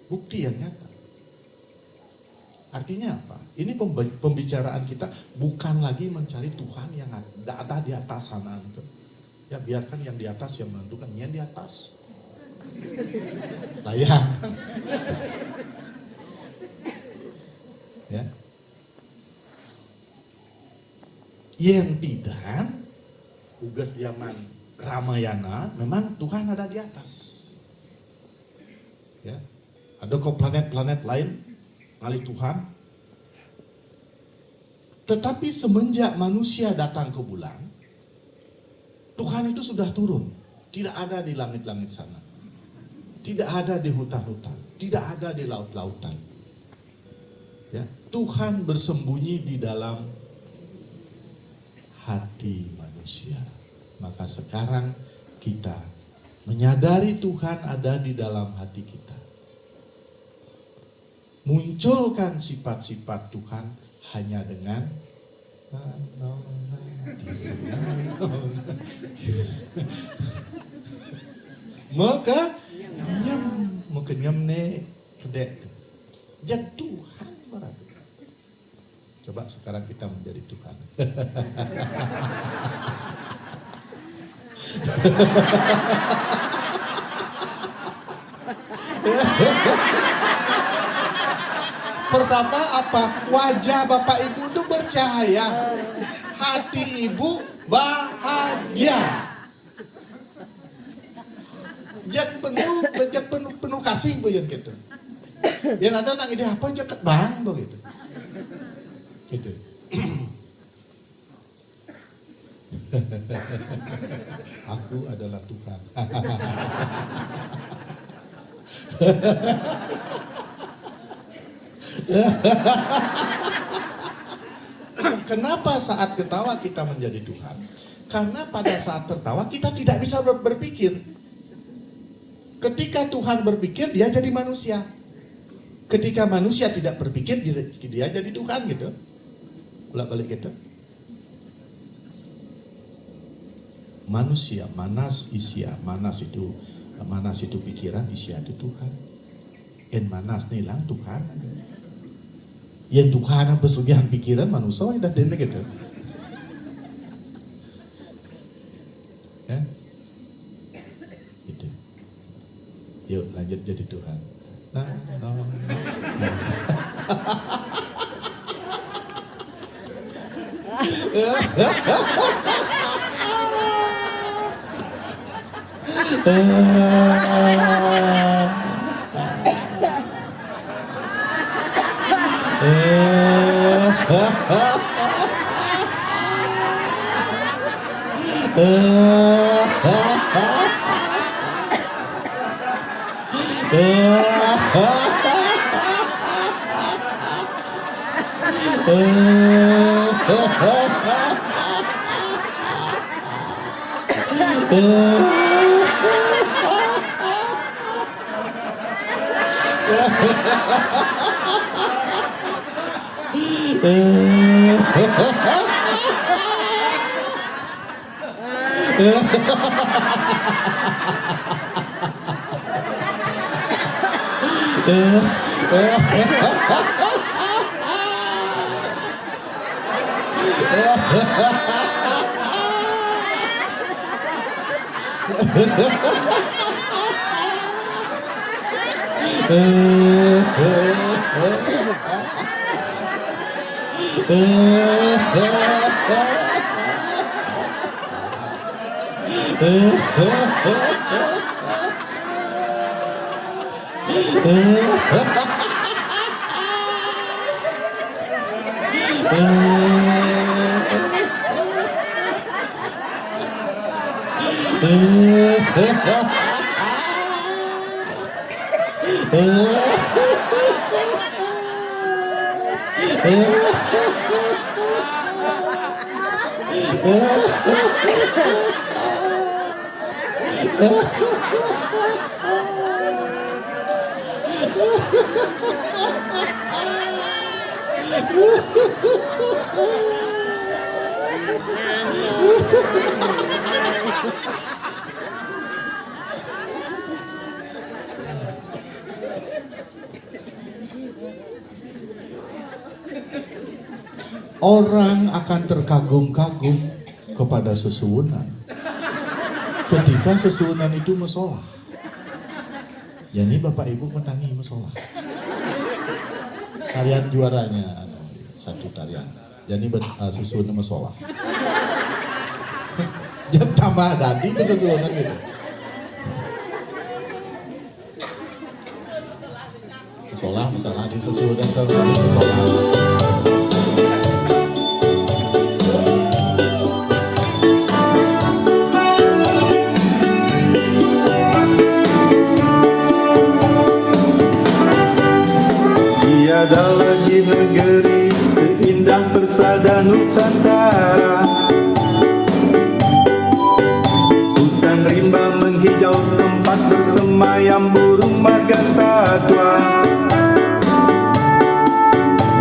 Bukti yang nyata. Artinya apa? Ini pembicaraan kita bukan lagi mencari Tuhan yang ada di atas sana gitu. Ya biarkan yang di atas yang menentukan, yang di atas. Layak. Ya. Yang tidak, tugas zaman Ramayana, memang Tuhan ada di atas. Ya. Ada kok planet-planet lain, kali Tuhan. Tetapi semenjak manusia datang ke bulan, Tuhan itu sudah turun. Tidak ada di langit-langit sana. Tidak ada di hutan-hutan. Tidak ada di laut-lautan. Ya, Tuhan bersembunyi di dalam hati manusia. Maka sekarang kita menyadari Tuhan ada di dalam hati kita. Munculkan sifat-sifat Tuhan hanya dengan maka nyam ne kedek jak Tuhan barat. Coba sekarang kita menjadi Tuhan. Pertama apa? Wajah Bapak Ibu itu bercahaya. Hati Ibu bahagia. Jak penuh kasih boyan gitu. Yang ada nang ide apa jaket bang begitu. Gitu. Aku adalah Tuhan. Kenapa saat ketawa kita menjadi Tuhan? Karena pada saat tertawa kita tidak bisa berpikir. Ketika Tuhan berpikir, dia jadi manusia. Ketika manusia tidak berpikir, dia jadi Tuhan gitu. Bolak-balik gitu. Manusia, manas isya, manas itu pikiran, isya itu Tuhan. En manas nilang Tuhan. Yang Tuhan pesugihan pikiran manusia udah dene gitu. Ya. Gitu. Yuk lanjut jadi Tuhan. Orang akan terkagum-kagum kepada sesuwunan ketika sesuwunan itu mesolah. Jadi Bapak Ibu menangi mesolah. Tarian juaranya satu tarian. Jadi sesuwunan mesolah. Jangan tambah dadi sesuwunan gitu. Mesolah di sesuwunan mesolah. Tiada lagi negeri seindah persada Nusantara. Hutan rimba menghijau, tempat bersemayam burung marga satwa.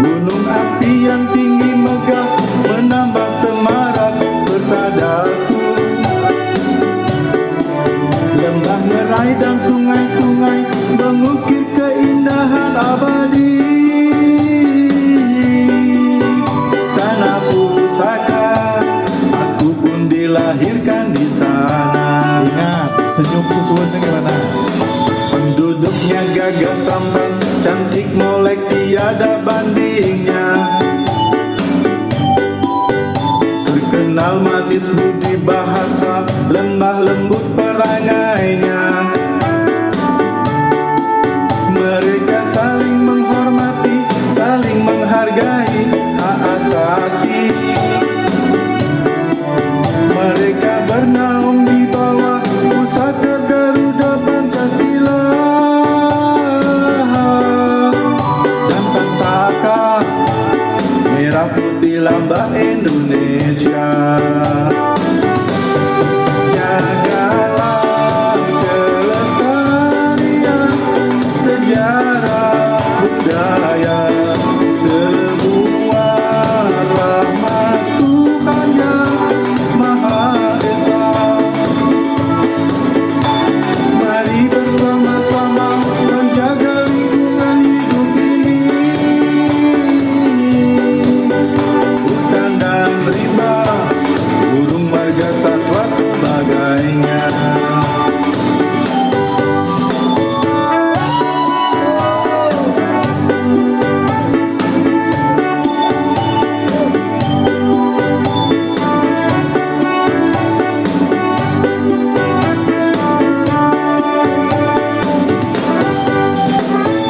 Gunung api yang tinggi megah menambah semarak persadaku. Lembah ngerai dan sungai-sungai mengukir keindahan abadi. Tanah pusaka, aku pun dilahirkan di sana. Ingat, senyum susuannya gimana? Penduduknya gagah tampan, cantik molek tiada bandingnya. Terkenal manis budi bahasa, lemah lembut perangainya. Mereka saling menghormati, saling menghargai hak asasi. Mereka bernaung di bawah pusaka Garuda Pancasila dan sang saka merah putih lambang Indonesia. Jagalah kelestarian sejarah budaya, semua rahmat Tuhan yang Maha Esa. Mari bersama-sama menjaga lingkungan hidup ini. Hutan dan rimba, burung marga satwa sebagainya.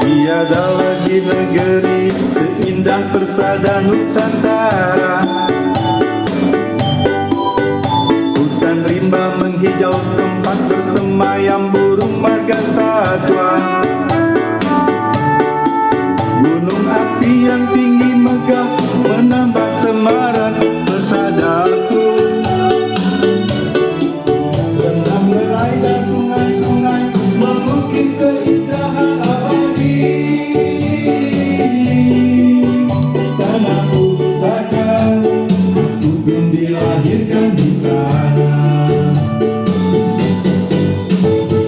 Tiada lagi negeri seindah persada Nusantara. Hutan rimba menghijau, tempat bersemayam burung marga satwa. Gunung api yang tinggi megah menambah semarak persadaku. Lembah ngerai dan sungai-sungai mengukir keindahan abadi. Tanah pusaka, aku pun dilahirkan di sana.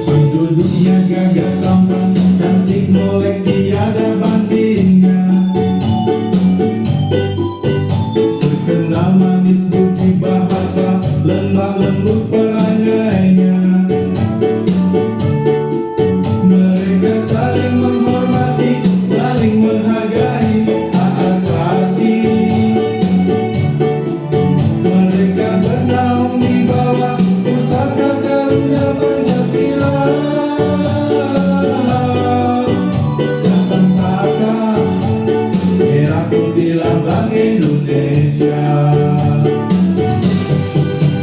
Penduduknya gagah tampan, cantik molek tiada bandingnya. Terkenal manis budi bahasa, lemah lembut perangainya. Mereka saling menghormati, saling menghargai hak asasi. Mereka bernaung di bawah pusaka Garuda Pancasila dan sang saka merah putih lambang Indonesia.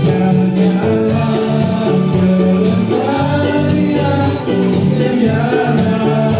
Jagalah kelestarian sejarah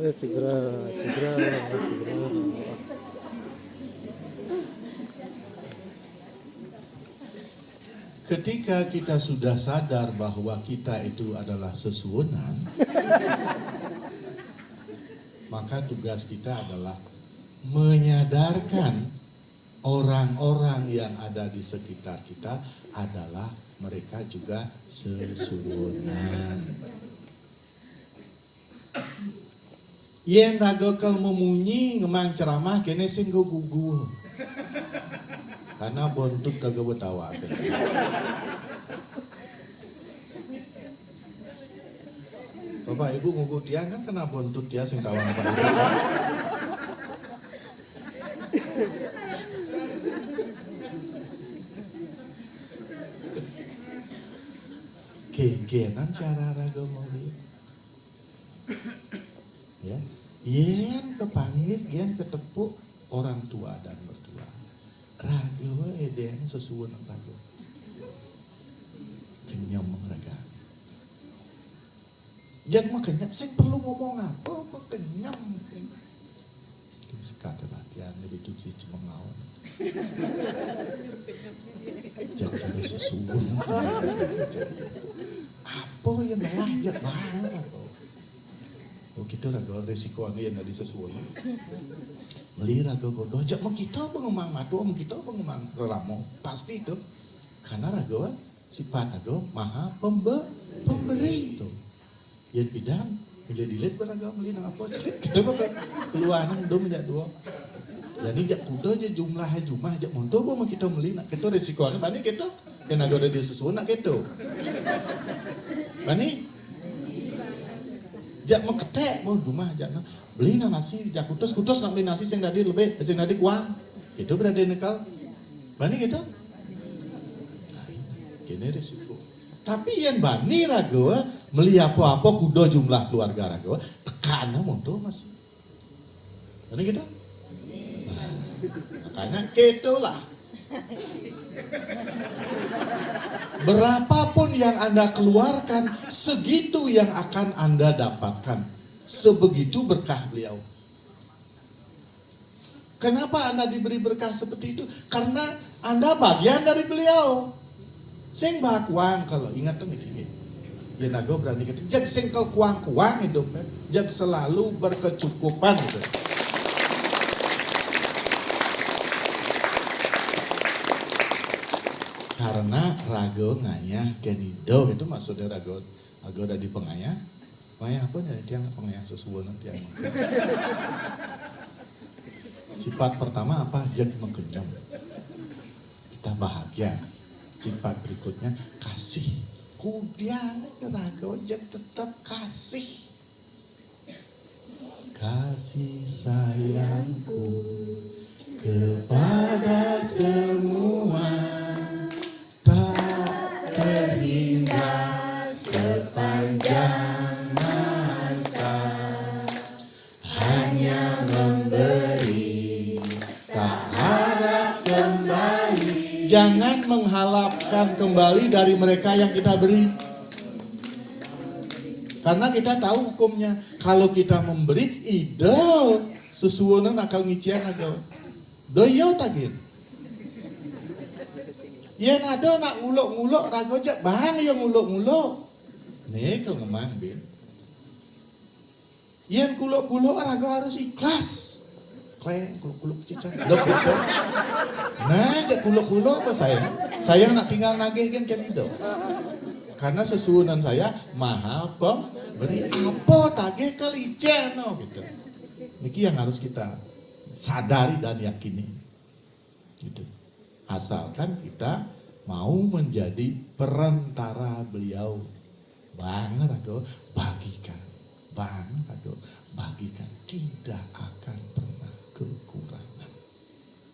Segera. Ketika kita sudah sadar bahwa kita itu adalah sesuunan, maka tugas kita adalah menyadarkan orang-orang yang ada di sekitar kita adalah mereka juga sesuunan. Yen ragokal memunyi ngemang ceramah kene sing gugu. Karena bontuk kagak betawa. Bapak Ibu ngugu dia kan kena bontuk dia sing tawang Bapak Ibu. Gengenan cara raga maulid. Ya, yen kepanggil, yen ketepuk orang tua dan mertua. Raga edeng sesuun raga. Kenyam raga. Jak makenyam, saya perlu ngomong apa? Makenyam. Sekadar latihan lebih tujuh cuma ngelawan. Jadi sesuun. Apa yang ngajak banget aku? Oh gitu lah, resiko yang dari sesuun. Melira godo, jak kita pengemang madu, kita pengemang relamo, pasti itu. Karena raga sifat raga maha pemberi itu. Yang bidang dilihat beraga melina apa? Kita pakai keluaran dua minyak dua. Jadi jak kuda je jumlahnya jak monto bawa kita melina. Kita resikonya bani kita yang naga ada di sesuatu nak kita. Bani jak mengetek mau rumah jak beli nasi jak kutus nak beli nasi sing tadi lebih sing tadi kuang. Itu berada nekal. Bani kita. Kene resiko. Tapi yang bani raga meli apa-apa kuda jumlah keluarga raga tekana monto masih. Bani kita. Makanya gitulah. Berapapun yang Anda keluarkan, segitu yang akan Anda dapatkan. Sebegitu berkah beliau. Kenapa Anda diberi berkah seperti itu? Karena Anda bagian dari beliau. Sing bakuang kalau ingatan begini. Ya nago berani kata, jag singkel kuang-kuang hidupnya, jag selalu berkecukupan gitu. Karena rago ngayah kenido itu maksudnya rago udah di pengayah apa nih dia pengayah sesuatu nanti yang sifat pertama apa jag menggenjam kita bahagia. Sifat berikutnya kasih. Kudian rago jag tetap kasih. Kasih sayangku kepada semua terhingga sepanjang masa hanya memberi tak harap kembali. Jangan mengharapkan kembali dari mereka yang kita beri, karena kita tahu hukumnya. Kalau kita memberi ide sesuatu akal ngician agak doyo tagin. Yen ada nak nguluk-nguluk rago jak bang yang nguluk-nguluk. Nih kalau ngemang bin. Yen kuluk-kuluk rago harus ikhlas. Kleng kuluk-kuluk cicak. Dok itu. Nah jak kuluk-kuluk apa saya? Saya nak tinggal nagih kan itu. Karena sesuunan saya maha pemberi. Apa tagih kali ceno gitu. Niki yang harus kita sadari dan yakini. Gitu. Asalkan kita mau menjadi perantara beliau. Banget aku bagikan. Tidak akan pernah kekurangan.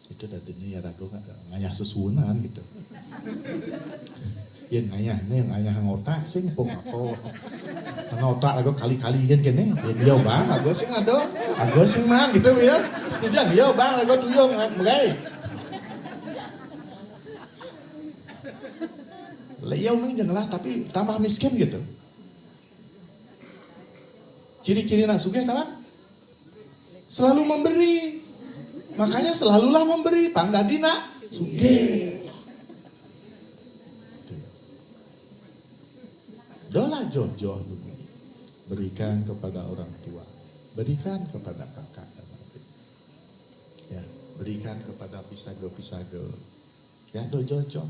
Itu tadinya ya ragu ngayah sesuunan gitu. Yang ngayah ngotak sing pun apa. Ngotak ragu kali-kali kan kene. Ya dia bang, ragu sing ada. Ragu sing mang gitu ya. Jangan ya bang, ragu tuyung mulai. Leyau nih janganlah tapi tambah miskin gitu. Ciri-ciri nak sugih tahu? Selalu memberi. Makanya selalulah memberi. Pangdadi nak sugih. Dola jojo dulu. Berikan kepada orang tua. Berikan kepada kakak dan adik. Ya, berikan kepada pisago-pisago. Ya, do jojo.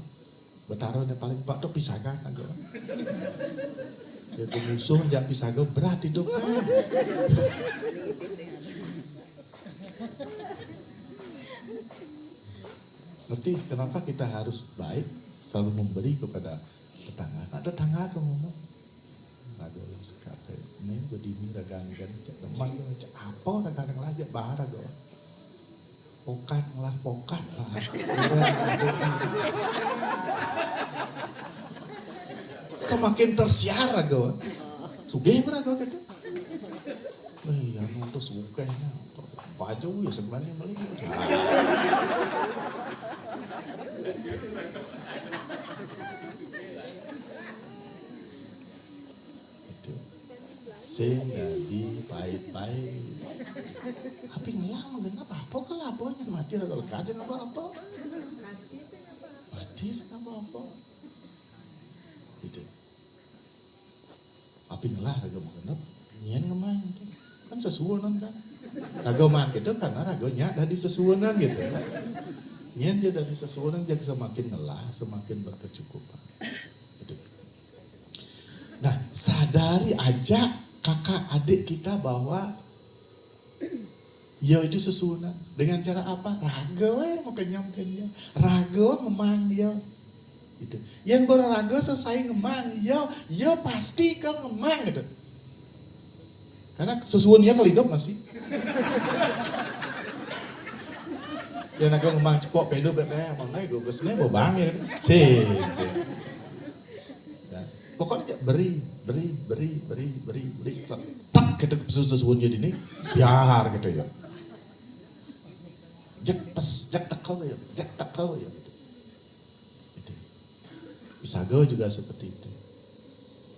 Betaro yang paling pak tuh pisagan aja. Ya musuh jangan pisago berat hidupnya. Ngerti kenapa kita harus baik selalu memberi kepada tetangga. Ada tetangga tuh ngomong, rago sekate, ini berdini ragan kan cek demang cek apa ragan lagi bahar rago. Pokat lah. Semakin tersiar rago. Sugih rago gitu. Ya mau sugih nah. Baju ya sebenarnya beli. Itu. Sing jadi pahit-pahit. Tapi ngelah mengenap apa kalau apanya mati rago lekajeng apa-apa. Mati apa-apa. Itu. Api ngelah rago mengenap nyen ngemain itu. Kan sesuonan kan. Rago man gitu karena ragonya dari sesuonan gitu. Nyen dia dari sesuonan jadi semakin ngelah, semakin berkecukupan. Itu. Nah, sadari aja kakak adik kita bahwa ya itu sesuonan. Dengan cara apa? Rago ya mau kenyamkan dia. Rago ngemang dia. Itu. Yang berrago selesai ngemang, yo pasti kau ngemang gitu. Karena sesuatunya kalau hidup masih. Ya nak ngemang cepok pedo bebek emang naik gue kesini mau bang ya. Sih. Ya. Pokoknya beri. Tak kita sesuatunya ini biar gitu ya. Jak takau ya. Gitu. Pisago juga seperti itu.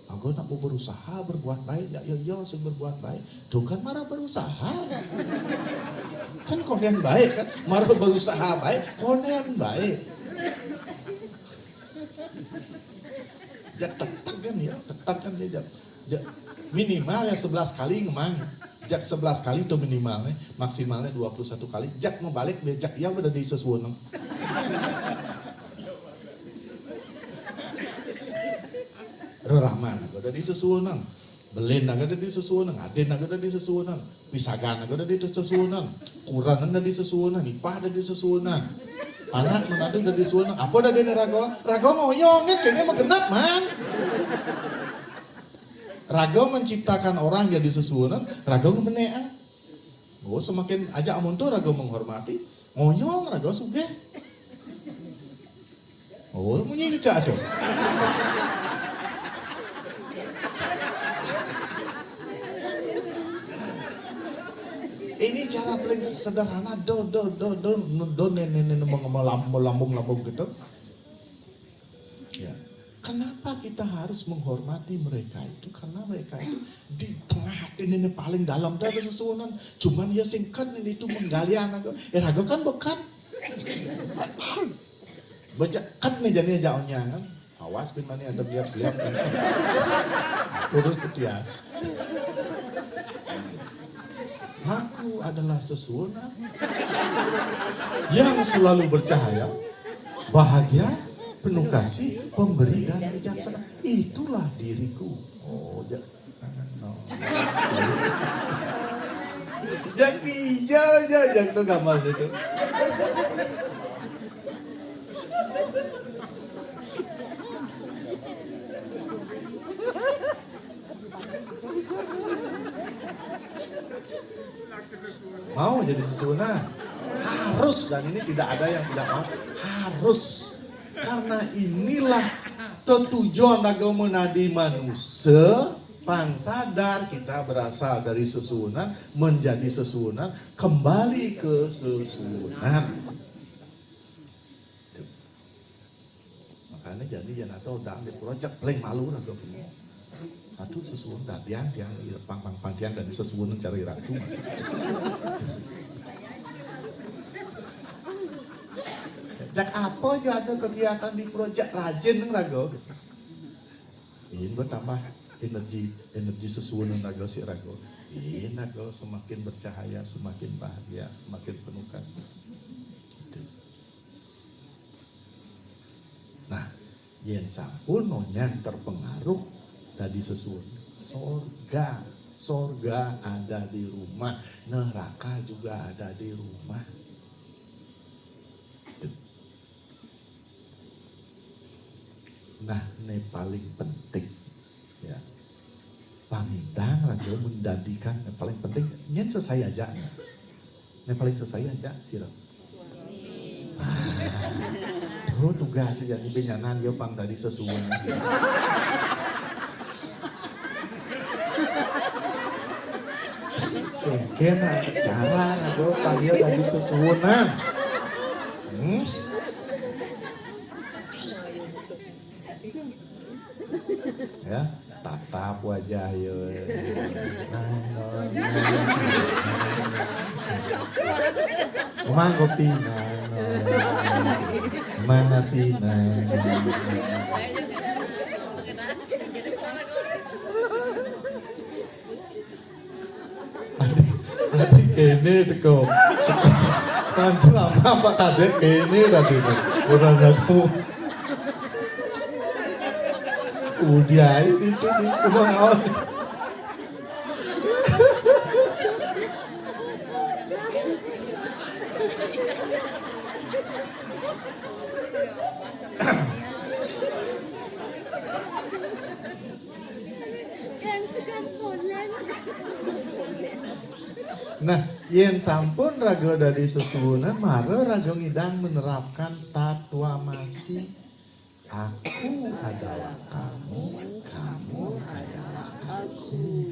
Aku nak mau berusaha berbuat baik, ya sing berbuat baik. Tuh kan marah berusaha. Kan konen baik kan, marah berusaha baik, konen baik. Jak tetak kan dia. Minimal ya 11 kali ngemang. Jak 11 kali itu minimalnya, maksimalnya 21 kali. Jak mau balik, jak ya udah di sesuatu. Rahman agak ada di sesuunang, Belin agak ada di sesuunang, Adin agak ada di sesuunang, Pisagan agak ada di sesuunang, Kuran ada di sesuunang, Ipah ada di sesuunang, anak menadu ada di sesuunang. Apa ada di Rago mau nyongit kayaknya mah genap man. Rago menciptakan orang jadi sesuunang, Rago menean. Oh semakin aja amun tuh Rago menghormati, ngonyong Rago sugih. Oh munyi cecak tuh. Ini cara paling sederhana do nenek melambung gitu. Ya. Kenapa kita harus menghormati mereka itu? Karena mereka itu di tengah hati ini paling dalam dari sesuatu. Cuman ya singkat ini itu menggalian aku. Rago kan bekat. Baca kan nih jadi jauhnya kan. Awas bin mani ada lihat kan. Terus itu ya. Aku adalah sesuatu yang selalu bercahaya, bahagia, penuh kasih, pemberi dan bijaksana. Itulah diriku. Oh, jangan no. Jak hijau, jak tuh gambar itu. Mau jadi sesunan harus, dan ini tidak ada yang tidak mau, harus, karena inilah tujuan agama nadi manusia. Pang sadar kita berasal dari sesunan, menjadi sesunan, kembali ke sesunan. Makanya jadi jangan tahu dah di project paling malu lah gue punya. Atuh sesuun dadian tiang pang tiang dan sesuun cari ratu masih. Jak apa aja ada kegiatan di proyek rajin neng rago. Ini bertambah energi sesuun neng rago si rago. Ini rago semakin bercahaya, semakin bahagia, semakin penuh kasih. Nah, yen sampun nonyan terpengaruh dari sesuun. Sorga ada di rumah, neraka juga ada di rumah. Nah, ini paling penting ya. Pamindang raga mendadikan yang paling penting nyen selesai aja nih. Yang paling selesai aja sirah. Tuh tugas aja nih benyanan yo pang dari sesuun. Kena cara raga panggil dari sesuunan. Ya, tatap wajah yo. Mang kopi mana sih adik kene teko kan selama Pak Kadek kene tadi kurang aku udah itu di kemauan. Nah, yen sampun raga dari sesuunan, mare raga ngidang menerapkan tatwamasi. Aku adalah kamu, kamu adalah aku.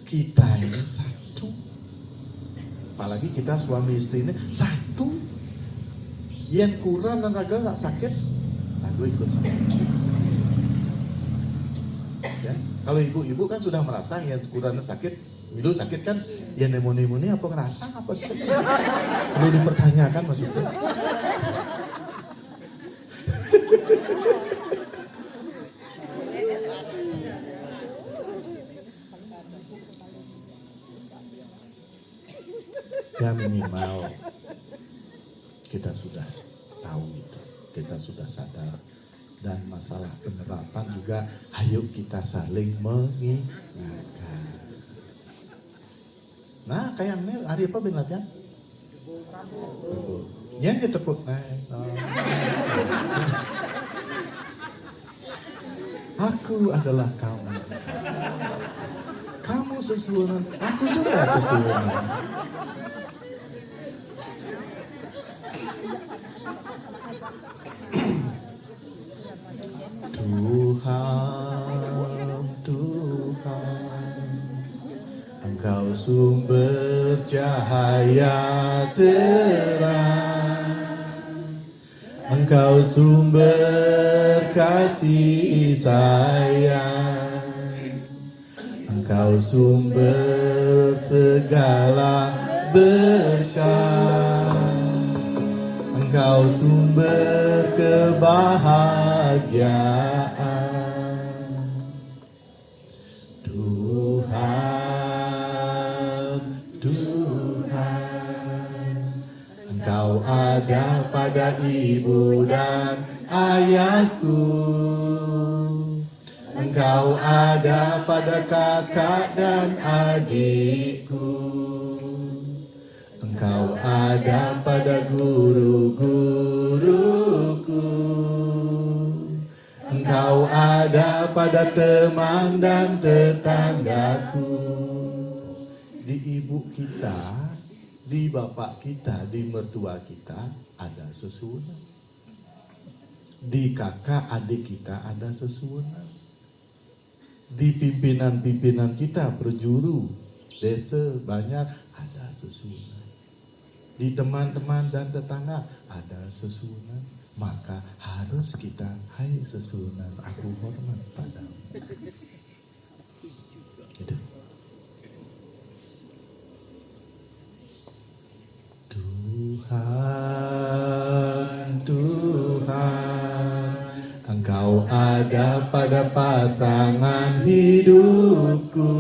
Kita ini satu. Apalagi kita suami istri ini satu. Yen kurang dan raga tak sakit, raga ikut sakit. Ya, kalau ibu-ibu kan sudah merasa yang kurang sakit. Dulu sakit kan, ya nemoni apa ngerasa apa sih? Perlu dipertanyakan maksudnya. Ya minimal kita sudah tahu itu, kita sudah sadar. Dan masalah penerapan juga, ayo kita saling mengingatkan. Nah, kayak ini hari apa bin latihan? Yang ditepuk. Aku adalah kamu. Kamu sesuunan, aku juga sesuunan. Tuhan, Engkau sumber cahaya terang, Engkau sumber kasih sayang, Engkau sumber segala berkat, Engkau sumber kebahagiaan. Engkau ada pada ibu dan ayahku, Engkau ada pada kakak dan adikku, Engkau ada pada guru-guruku, Engkau ada pada teman dan tetanggaku. Di ibu kita, di bapak kita, di mertua kita ada sesuunan. Di kakak adik kita ada sesuunan. Di pimpinan-pimpinan kita, perjuru, desa banyak ada sesuunan. Di teman-teman dan tetangga ada sesuunan. Maka harus kita, hai sesunan, aku hormat padamu. Gitu. Tuhan, Tuhan, Engkau ada pada pasangan hidupku.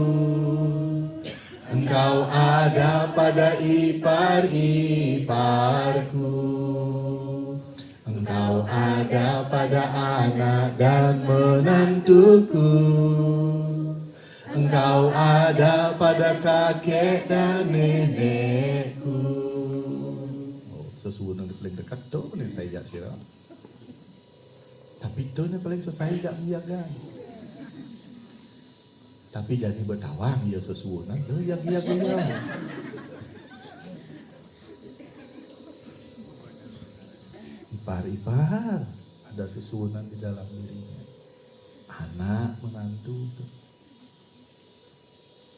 Engkau ada pada ipar-iparku. Engkau ada pada anak dan menantuku. Engkau ada pada kakek dan nenekku. Oh, sesuatu yang paling dekat tuh yang saya jak sirah. Tapi itu yang paling selesai jak menjaga. Tapi jadi bertawang ya sesuatu yang ya. Ipar-ipar ada sesuatu di dalam dirinya. Anak menantu tuh.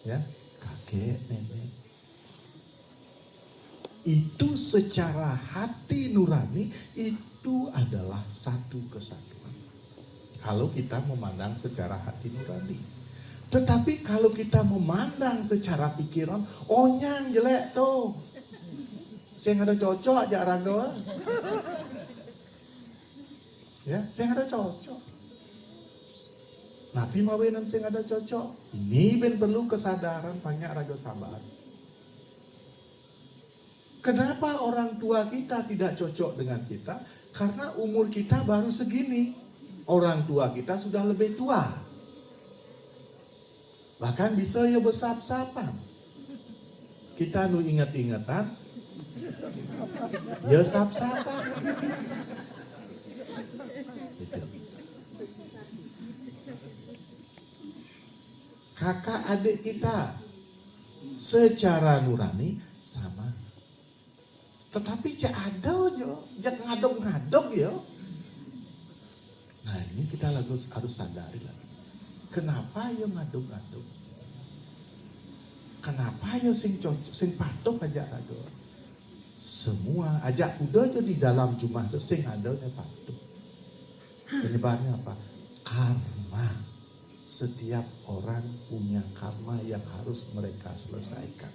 Ya, kakek, nenek. Itu secara hati nurani itu adalah satu kesatuan. Kalau kita memandang secara hati nurani. Tetapi kalau kita memandang secara pikiran, onyang jelek tuh. Saya ada cocok aja raga. Ya, saya ada cocok. Nabi mawinan sing ada cocok. Ini ben perlu kesadaran banyak raga sabar. Kenapa orang tua kita tidak cocok dengan kita? Karena umur kita baru segini. Orang tua kita sudah lebih tua. Bahkan bisa ya bersap-sapan. Kita nu ingat-ingatan. Ya sap-sapan. Gitu. Kakak adik kita secara nurani sama. Tetapi cak ada jo, jak ngadok-ngadok yo. Nah ini kita harus sadari lagi. Kenapa yo ngadok-ngadok? Kenapa yo sing cocok, sing patuh aja ada? Semua ajak udah jo di dalam jumlah do sing ada nya patuh. Penyebabnya apa? Karma. Setiap orang punya karma yang harus mereka selesaikan.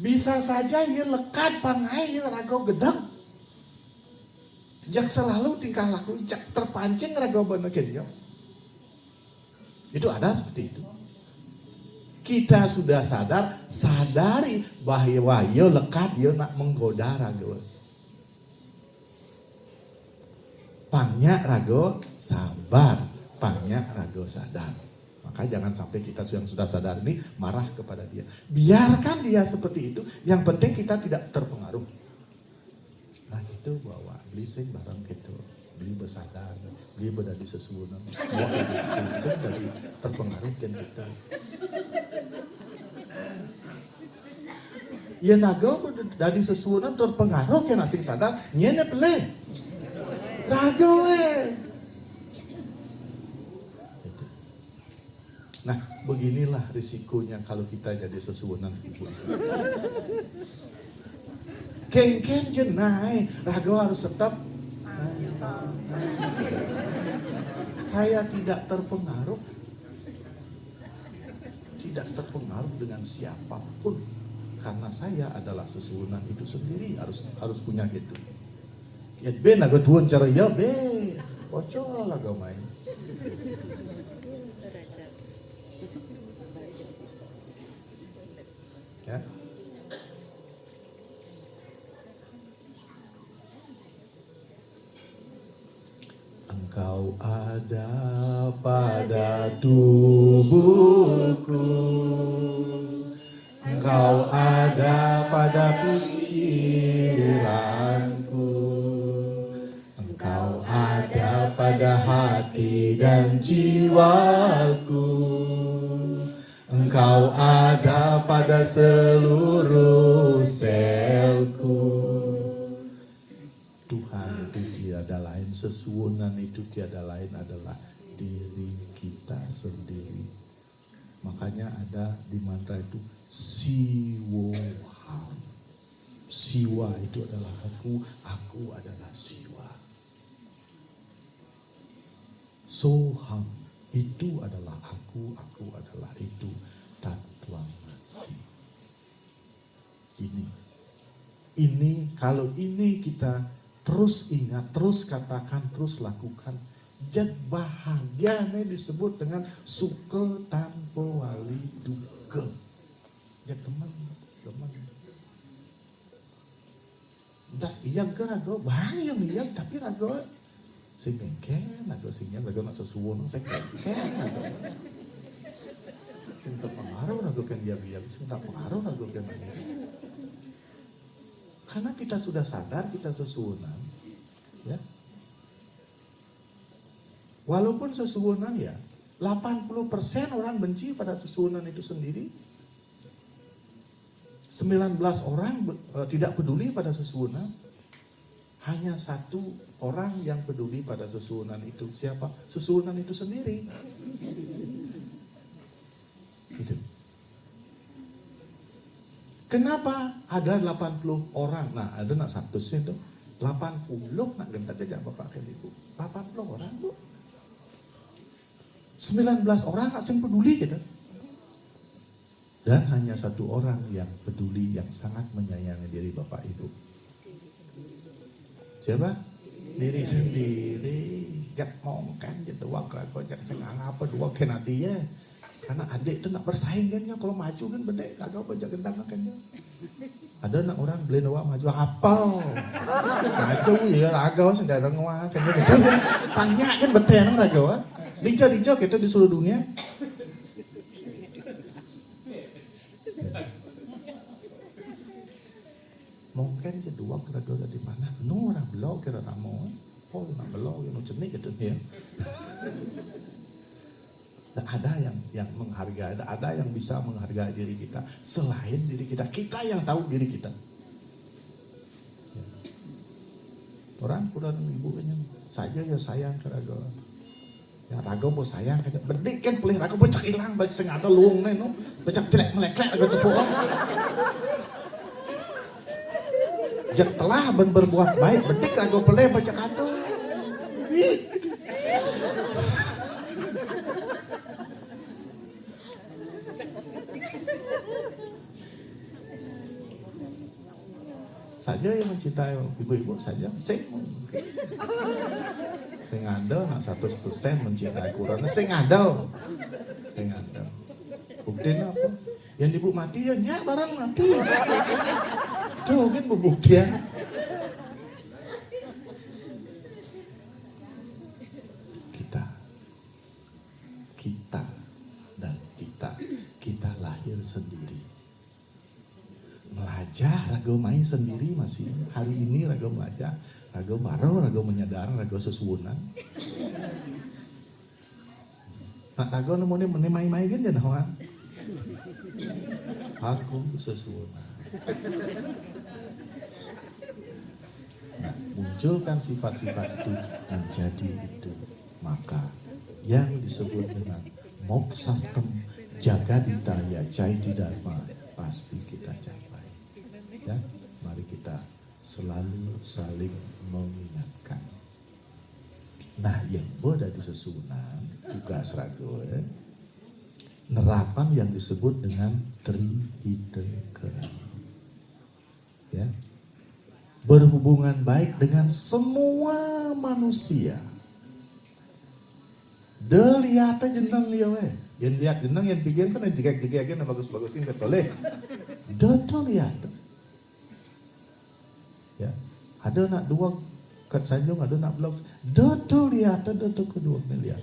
Bisa saja ia lekat pangai ia rago gedang. Jak selalu tingkah laku jak terpancing rago benekin yo. Itu ada seperti itu. Kita sudah sadari bahwa ia lekat ia nak menggoda rago. Pangnya rago sabar. Pangnya rago sadar. Maka jangan sampai kita yang sudah sadar ini marah kepada dia. Biarkan dia seperti itu. Yang penting kita tidak terpengaruh. Nah itu bahwa beli sing barang gitu. Beli bersadar. Beli berdadi sesuatu. Mau dari sing dari terpengaruh kan kita. Ya naga berdadi sesuatu terpengaruh kan asing sadar. Nyene peleh. Rago Nah, beginilah risikonya kalau kita jadi sesuunan ibu. Ken jenai, raga harus tetap. Saya tidak terpengaruh. Tidak terpengaruh dengan siapapun. Karena saya adalah sesuunan itu sendiri, harus punya gitu. Ya ben naga tuan cara ya ben. Bocor laga main. Ya. Engkau ada pada tubuhku, Engkau ada pada pikiranku, Engkau ada pada hati dan jiwaku. Engkau ada pada seluruh selku. Tuhan itu tiada lain, sesuunan itu tiada lain adalah diri kita sendiri. Makanya ada di mantra itu Siwoham. Siwa itu adalah aku adalah siwa. Soham itu adalah aku adalah itu. Tatwamasi. Ini kalau ini kita terus ingat, terus katakan, terus lakukan, jag bahagia nih disebut dengan suka tanpa wali duka. Jag teman. Das iya ke rago, bang yang iya tapi rago sing kengken, rago singnya rago nak sesuwon, saya kengken rago. Sing terpengaruh rago kan dia, sing tak pengaruh rago kan dia. Karena kita sudah sadar kita sesuwunan, ya. Walaupun sesuwunan ya, 80% orang benci pada sesuwunan itu sendiri. 19 orang tidak peduli pada sesuwunan. Hanya 1 orang yang peduli pada sesuwunan itu. Siapa? Sesuwunan itu sendiri. Gitu. Kenapa ada 80 orang? Nah, ada nak 100 itu. 80 nak gendak aja Bapak kan Ibu. 80 orang, Bu. 19 orang nak sing peduli gitu. Dan hanya 1 orang yang peduli, yang sangat menyayangi diri Bapak Ibu. Siapa? Diri sendiri. Jak mongkan, jak doang kelakuan, jak sengang apa dua kena dia. Karena adik itu nak bersaing kan, kalau maju kan bedek, agak bajak gendang kan dia. Ada nak orang beli doang maju apa? Maju ya ragau sendiri ngwa kan dia. Tanya kan bedek nang ragau. Dijo kita di seluruh dunia. Mungkin jedua kira-kira di mana? Nu orang belau kira ramo, oh nak belau yang cenik gitu ya. Dan ada yang menghargai, ada yang bisa menghargai diri kita selain diri kita. Kita yang tahu diri kita. Orang kurang ibu saja ya sayang kira-kira. Ya raga bos sayang kata bedik kan pelih raga bocak hilang baju sengada luung nih no, bocak jelek melek-lek raga tepung. Jak telah berbuat baik, bedik rago peleh baca kado. Saja yang mencintai ibu-ibu saja, sing mungkin. Sing ada nak 100% mencintai Quran, sing ada. Bukti apa? Yang ibu mati ya nyak barang mati. Tuh kan pembuktian. Kita lahir sendiri. Belajar raga main sendiri masih. Hari ini raga belajar, raga baru, raga menyadar, raga sesuwunan. Nak raga namanya main-main kan jangan. Aku sesuwunan. Nah, munculkan sifat-sifat itu menjadi itu, maka yang disebut dengan moksartem jagaditaya caiti dharma pasti kita capai. Ya, mari kita selalu saling mengingatkan. Nah, yang boda di sesunan juga serago ya. Nerapan yang disebut dengan trihitekeran. Ya. Berhubungan baik dengan semua manusia. Lihat aja jeneng dia we. Yang lihat jeneng yang pikir kan jegek-jegek yang bagus-bagusin boleh. Dodo lihat. Ya. Ada nak 2 kat sanjung, ada nak blok. Dodo lihat, dodo kedua miliar.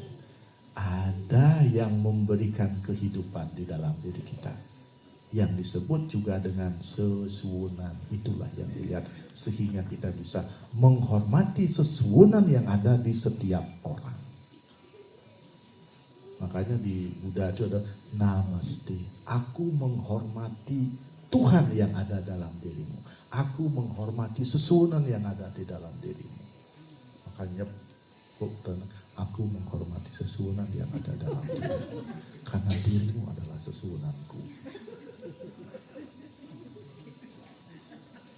Ada yang memberikan kehidupan di dalam diri kita. Yang disebut juga dengan sesuwunan. Itulah yang dilihat. Sehingga kita bisa menghormati sesuwunan yang ada di setiap orang. Makanya di Buddha itu ada namaste. Aku menghormati Tuhan yang ada dalam dirimu. Aku menghormati sesuwunan yang ada di dalam dirimu. Makanya aku menghormati sesuwunan yang ada dalam dirimu. Karena dirimu adalah sesuwunanku.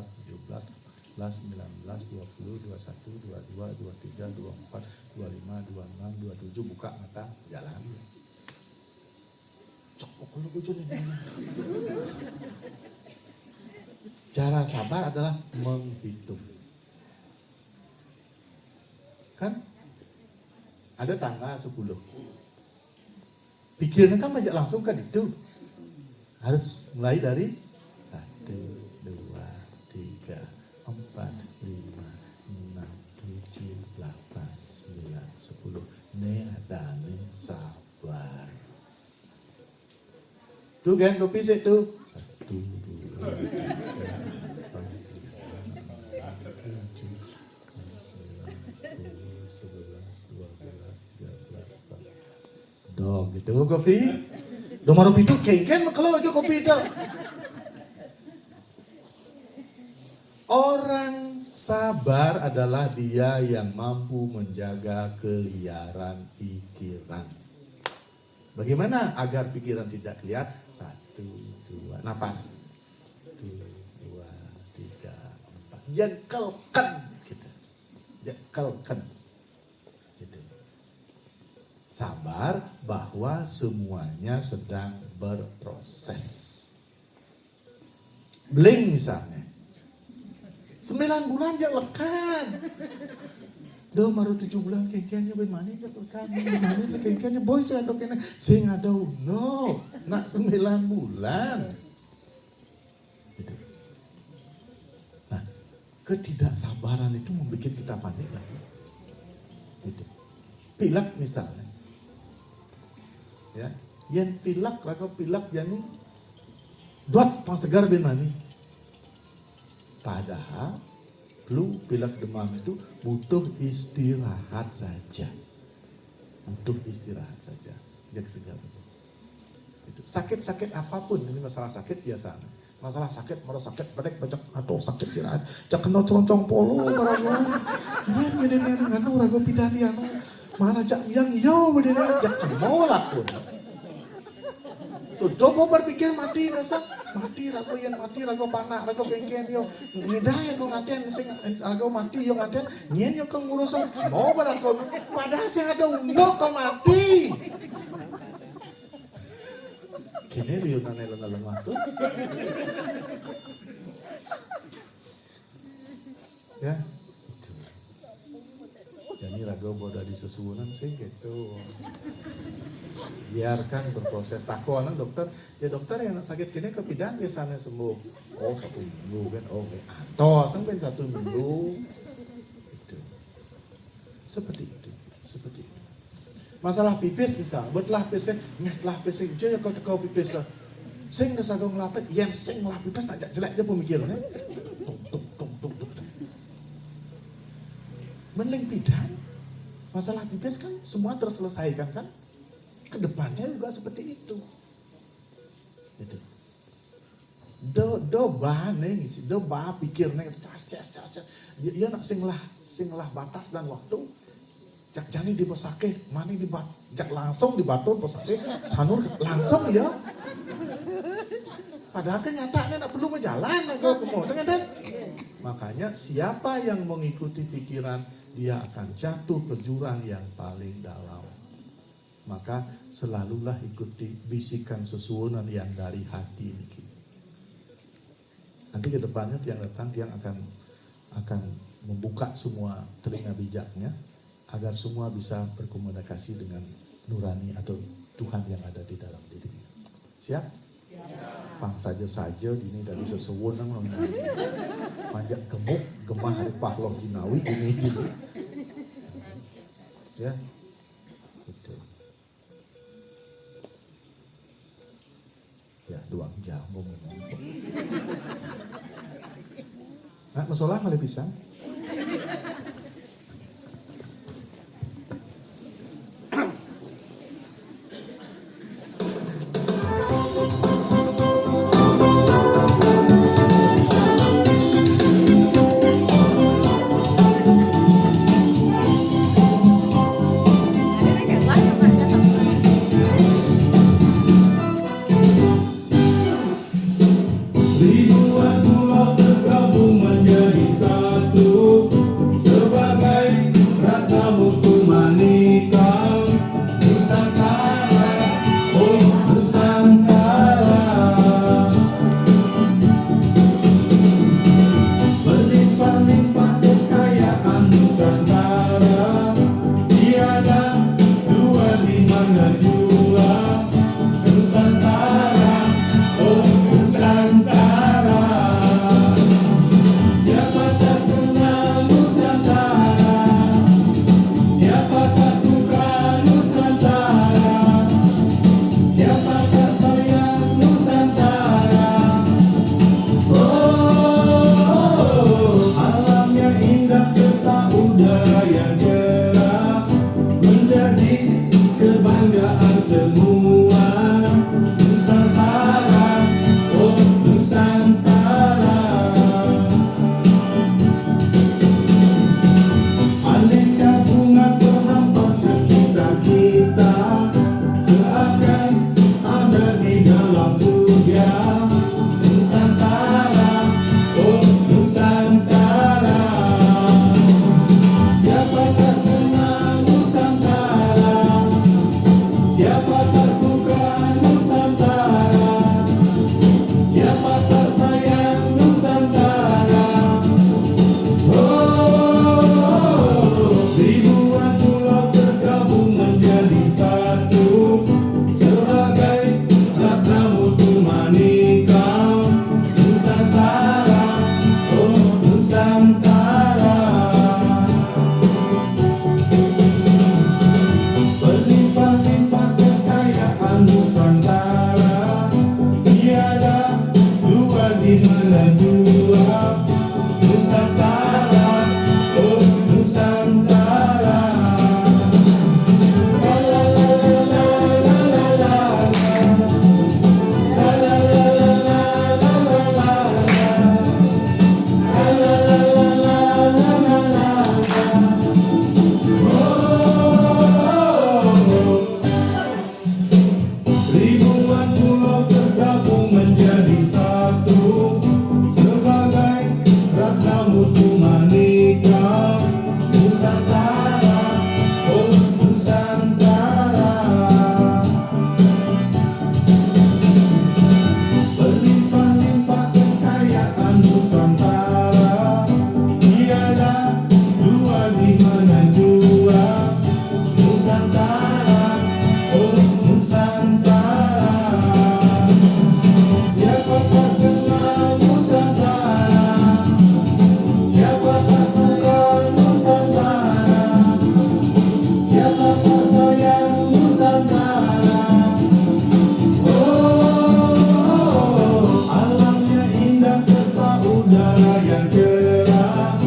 17, 18, 19, 20, 21, 22, 23, 24, 25, 26, 27. Buka mata, jalan. Cokok lu bujun ini. Cara sabar adalah menghitung. Kan ada tanggal 10. Pikirnya kan banyak langsung kan itu. Harus mulai dari 1, 2, 3, 4, 5, 6, 7, 8, 9, 10. Neadane sabar. Tuh kan kopi sih tuh. 1, 2, 3, 4, 5, 6, 7, 9, 10, 11, 12, 13, 14. Dong gitu kopi. Nomor itu kengken kalau aja kopi itu. Orang sabar adalah dia yang mampu menjaga keliaran pikiran. Bagaimana agar pikiran tidak liar? 1, 2, napas. 1, 2, 3, 4. Jengkelkan gitu. Jengkelkan. Gitu. Sabar bahwa semuanya sedang berproses. Bling misalnya. 9 bulan aja lekan. Dah baru 7 bulan kengkennya ben mana dah lekan. Mana sekengkennya boy saya andok kene. Sing ada no. Nak 9 bulan. Gitu. Nah, ketidaksabaran itu membuat kita panik lagi. Gitu. Pilek misalnya. Ya, yang pilek raga pilek jani dot pangsegar ben mani. Padahal flu, pilek, demam itu butuh istirahat saja. Butuh istirahat saja. Jak segar. Sakit-sakit apapun, ini masalah sakit biasa. Masalah sakit, marah sakit, bedek, bacak, atau sakit sirahat. Jak kena celoncong polo, marah nyen gini nganu rago pidani anu. Mana jak yang yo bedene jak kemo lakun. So coba berpikir mati nasa mati rago yang mati rago panak rago kengken yo ngidah ya kau ngaten sing rago mati yo ngaten nyen yo kau ngurusan mau barago padahal sing ada undok kau mati kene liu nane lenga tuh ya itu jadi rago boda di sesuunan sing gitu. Biarkan berproses. Tako anak dokter, ya dokter yang sakit kini kepidan biasanya sembuh. Oh 1 minggu kan, oh atau sampai 1 minggu. Itu. Seperti itu. Masalah pipis misal, buatlah pipis, nyatlah pipis, jaya kalau tekau pipis. Sing dah sagong lapet, yang sing lah pipis tak jelek dia pemikirannya. Tuk. Meneling pidan, masalah pipis kan semua terselesaikan kan? Kedepannya juga seperti itu. Itu. Do bahaneng, do bah pikirnya cas. Ya nak sing lah batas dan waktu. Jak jani di posake, mani di jak langsung di batur posake, sanur langsung ya. Padahal kan nyatanya nak perlu berjalan aku kemo, kan? Makanya siapa yang mengikuti pikiran dia akan jatuh ke jurang yang paling dalam. Maka selalulah ikuti bisikan sesuunan yang dari hati niki. Nanti ke depannya tiang datang tiang akan membuka semua telinga bijaknya agar semua bisa berkomunikasi dengan nurani atau Tuhan yang ada di dalam dirinya. Siap? Pang saja dini dari sesuunan panjang gemuk gemah hari pahloh jinawi gini. Ya. Itu. Ya, 2 jam ngomong. Nah, masalah malih pisang. Ribuan pulau tergabung menjadi satu. menjua Nusantara, oh Nusantara. La la la la la la la la la la la la la ribuan pulau tergabung menjadi satu sebagai ratna mutu manika Nusantara, oh Nusantara. Berlimpah-limpah kekayaan Nusantara, tiada dua di mana jua Nusantara, oh Nusantara. Siapa tak kenal Nusantara, siapa tak suka Nusantara, siapa tak sayang Nusantara. Alamnya indah serta udara yang cerah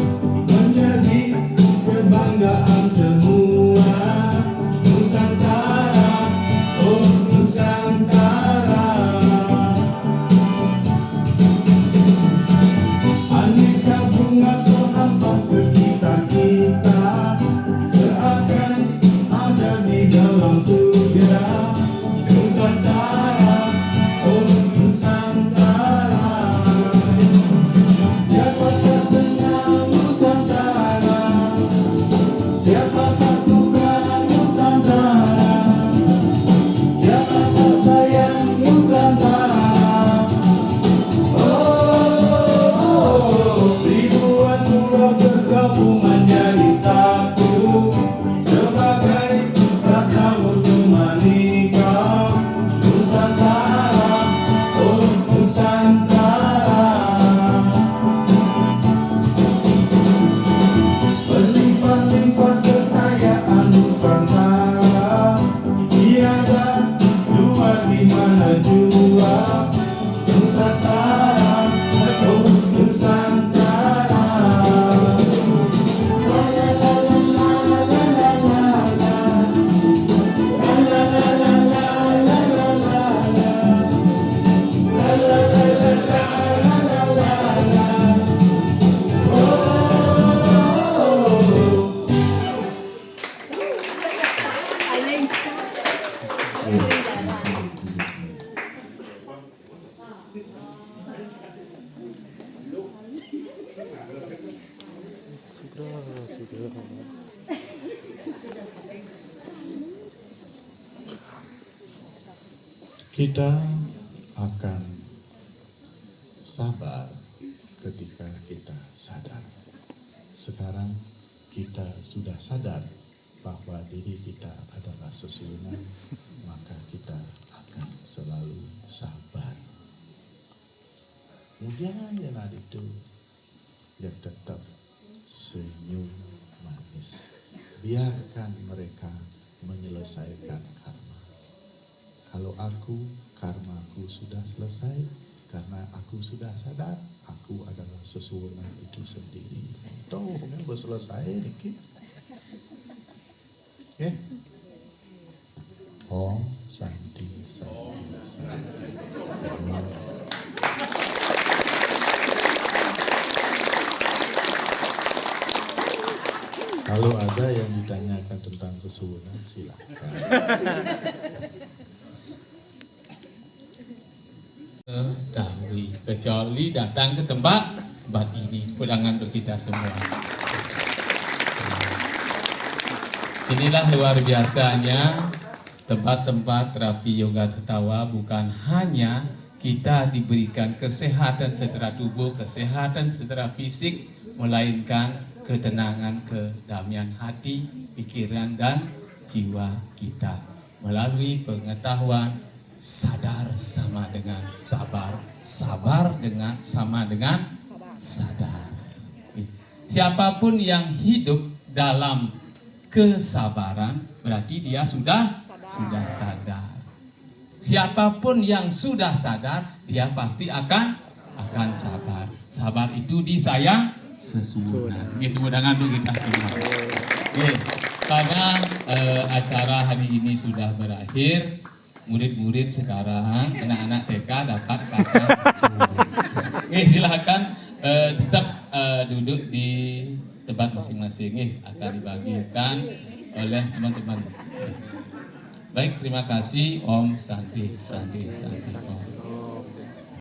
menjadi kebanggaan semua Nusantara, oh Nusantara. Aneka bunga terhampas sekitar kita seakan ada di dalam surga Nusantara, oh Nusantara. Siapa tak kenal Nusantara, siapa tak suka Nusantara, siapa tak sayang Nusantara. Ribuan pulau tergabung menjadi satu sebagai ratna mutu manika Nusantara, oh Nusantara. Berlimpah-limpah kekayaan Nusantara, tiada dua di mana jua Nusantara, oh Nusantara. La la la la la la la la la. La la la la la la la la. La la la la la la la la. Kita akan sabar ketika kita sadar. Sekarang kita sudah sadar bahwa diri kita adalah sesuatu, maka kita akan selalu sabar. Kemudian yang ada itu yang tetap senyum manis. Biarkan mereka menyelesaikan karma. Kalau aku, karmaku sudah selesai karena aku sudah sadar aku adalah sesuatu itu sendiri. Tuh kan selesai dikit. Oke? Om Santi Santi Santi. Kalau ada yang ditanyakan tentang sesuatu, silakan. Dahului kecuali datang ke tempat ini pedangan untuk kita semua. Inilah luar biasanya tempat-tempat terapi yoga tertawa. Bukan hanya kita diberikan kesehatan secara tubuh, kesehatan secara fisik, melainkan ketenangan, kedamaian hati, pikiran dan jiwa kita melalui pengetahuan. Sadar sama dengan sabar, sabar dengan sama dengan sadar. Siapapun yang hidup dalam kesabaran berarti dia sudah sadar. Siapapun yang sudah sadar dia pasti akan akan sabar. Sabar itu disayang sesudah. Gitu mudah-mudahan untuk kita semua. Oke, karena acara hari ini sudah berakhir, murid-murid sekarang, anak-anak TK dapat kaca curi. Oke, silakan tetap duduk di tempat masing-masing. Akan dibagikan oleh teman-teman. Baik, terima kasih. Om Santi, Santi, Santi. Om.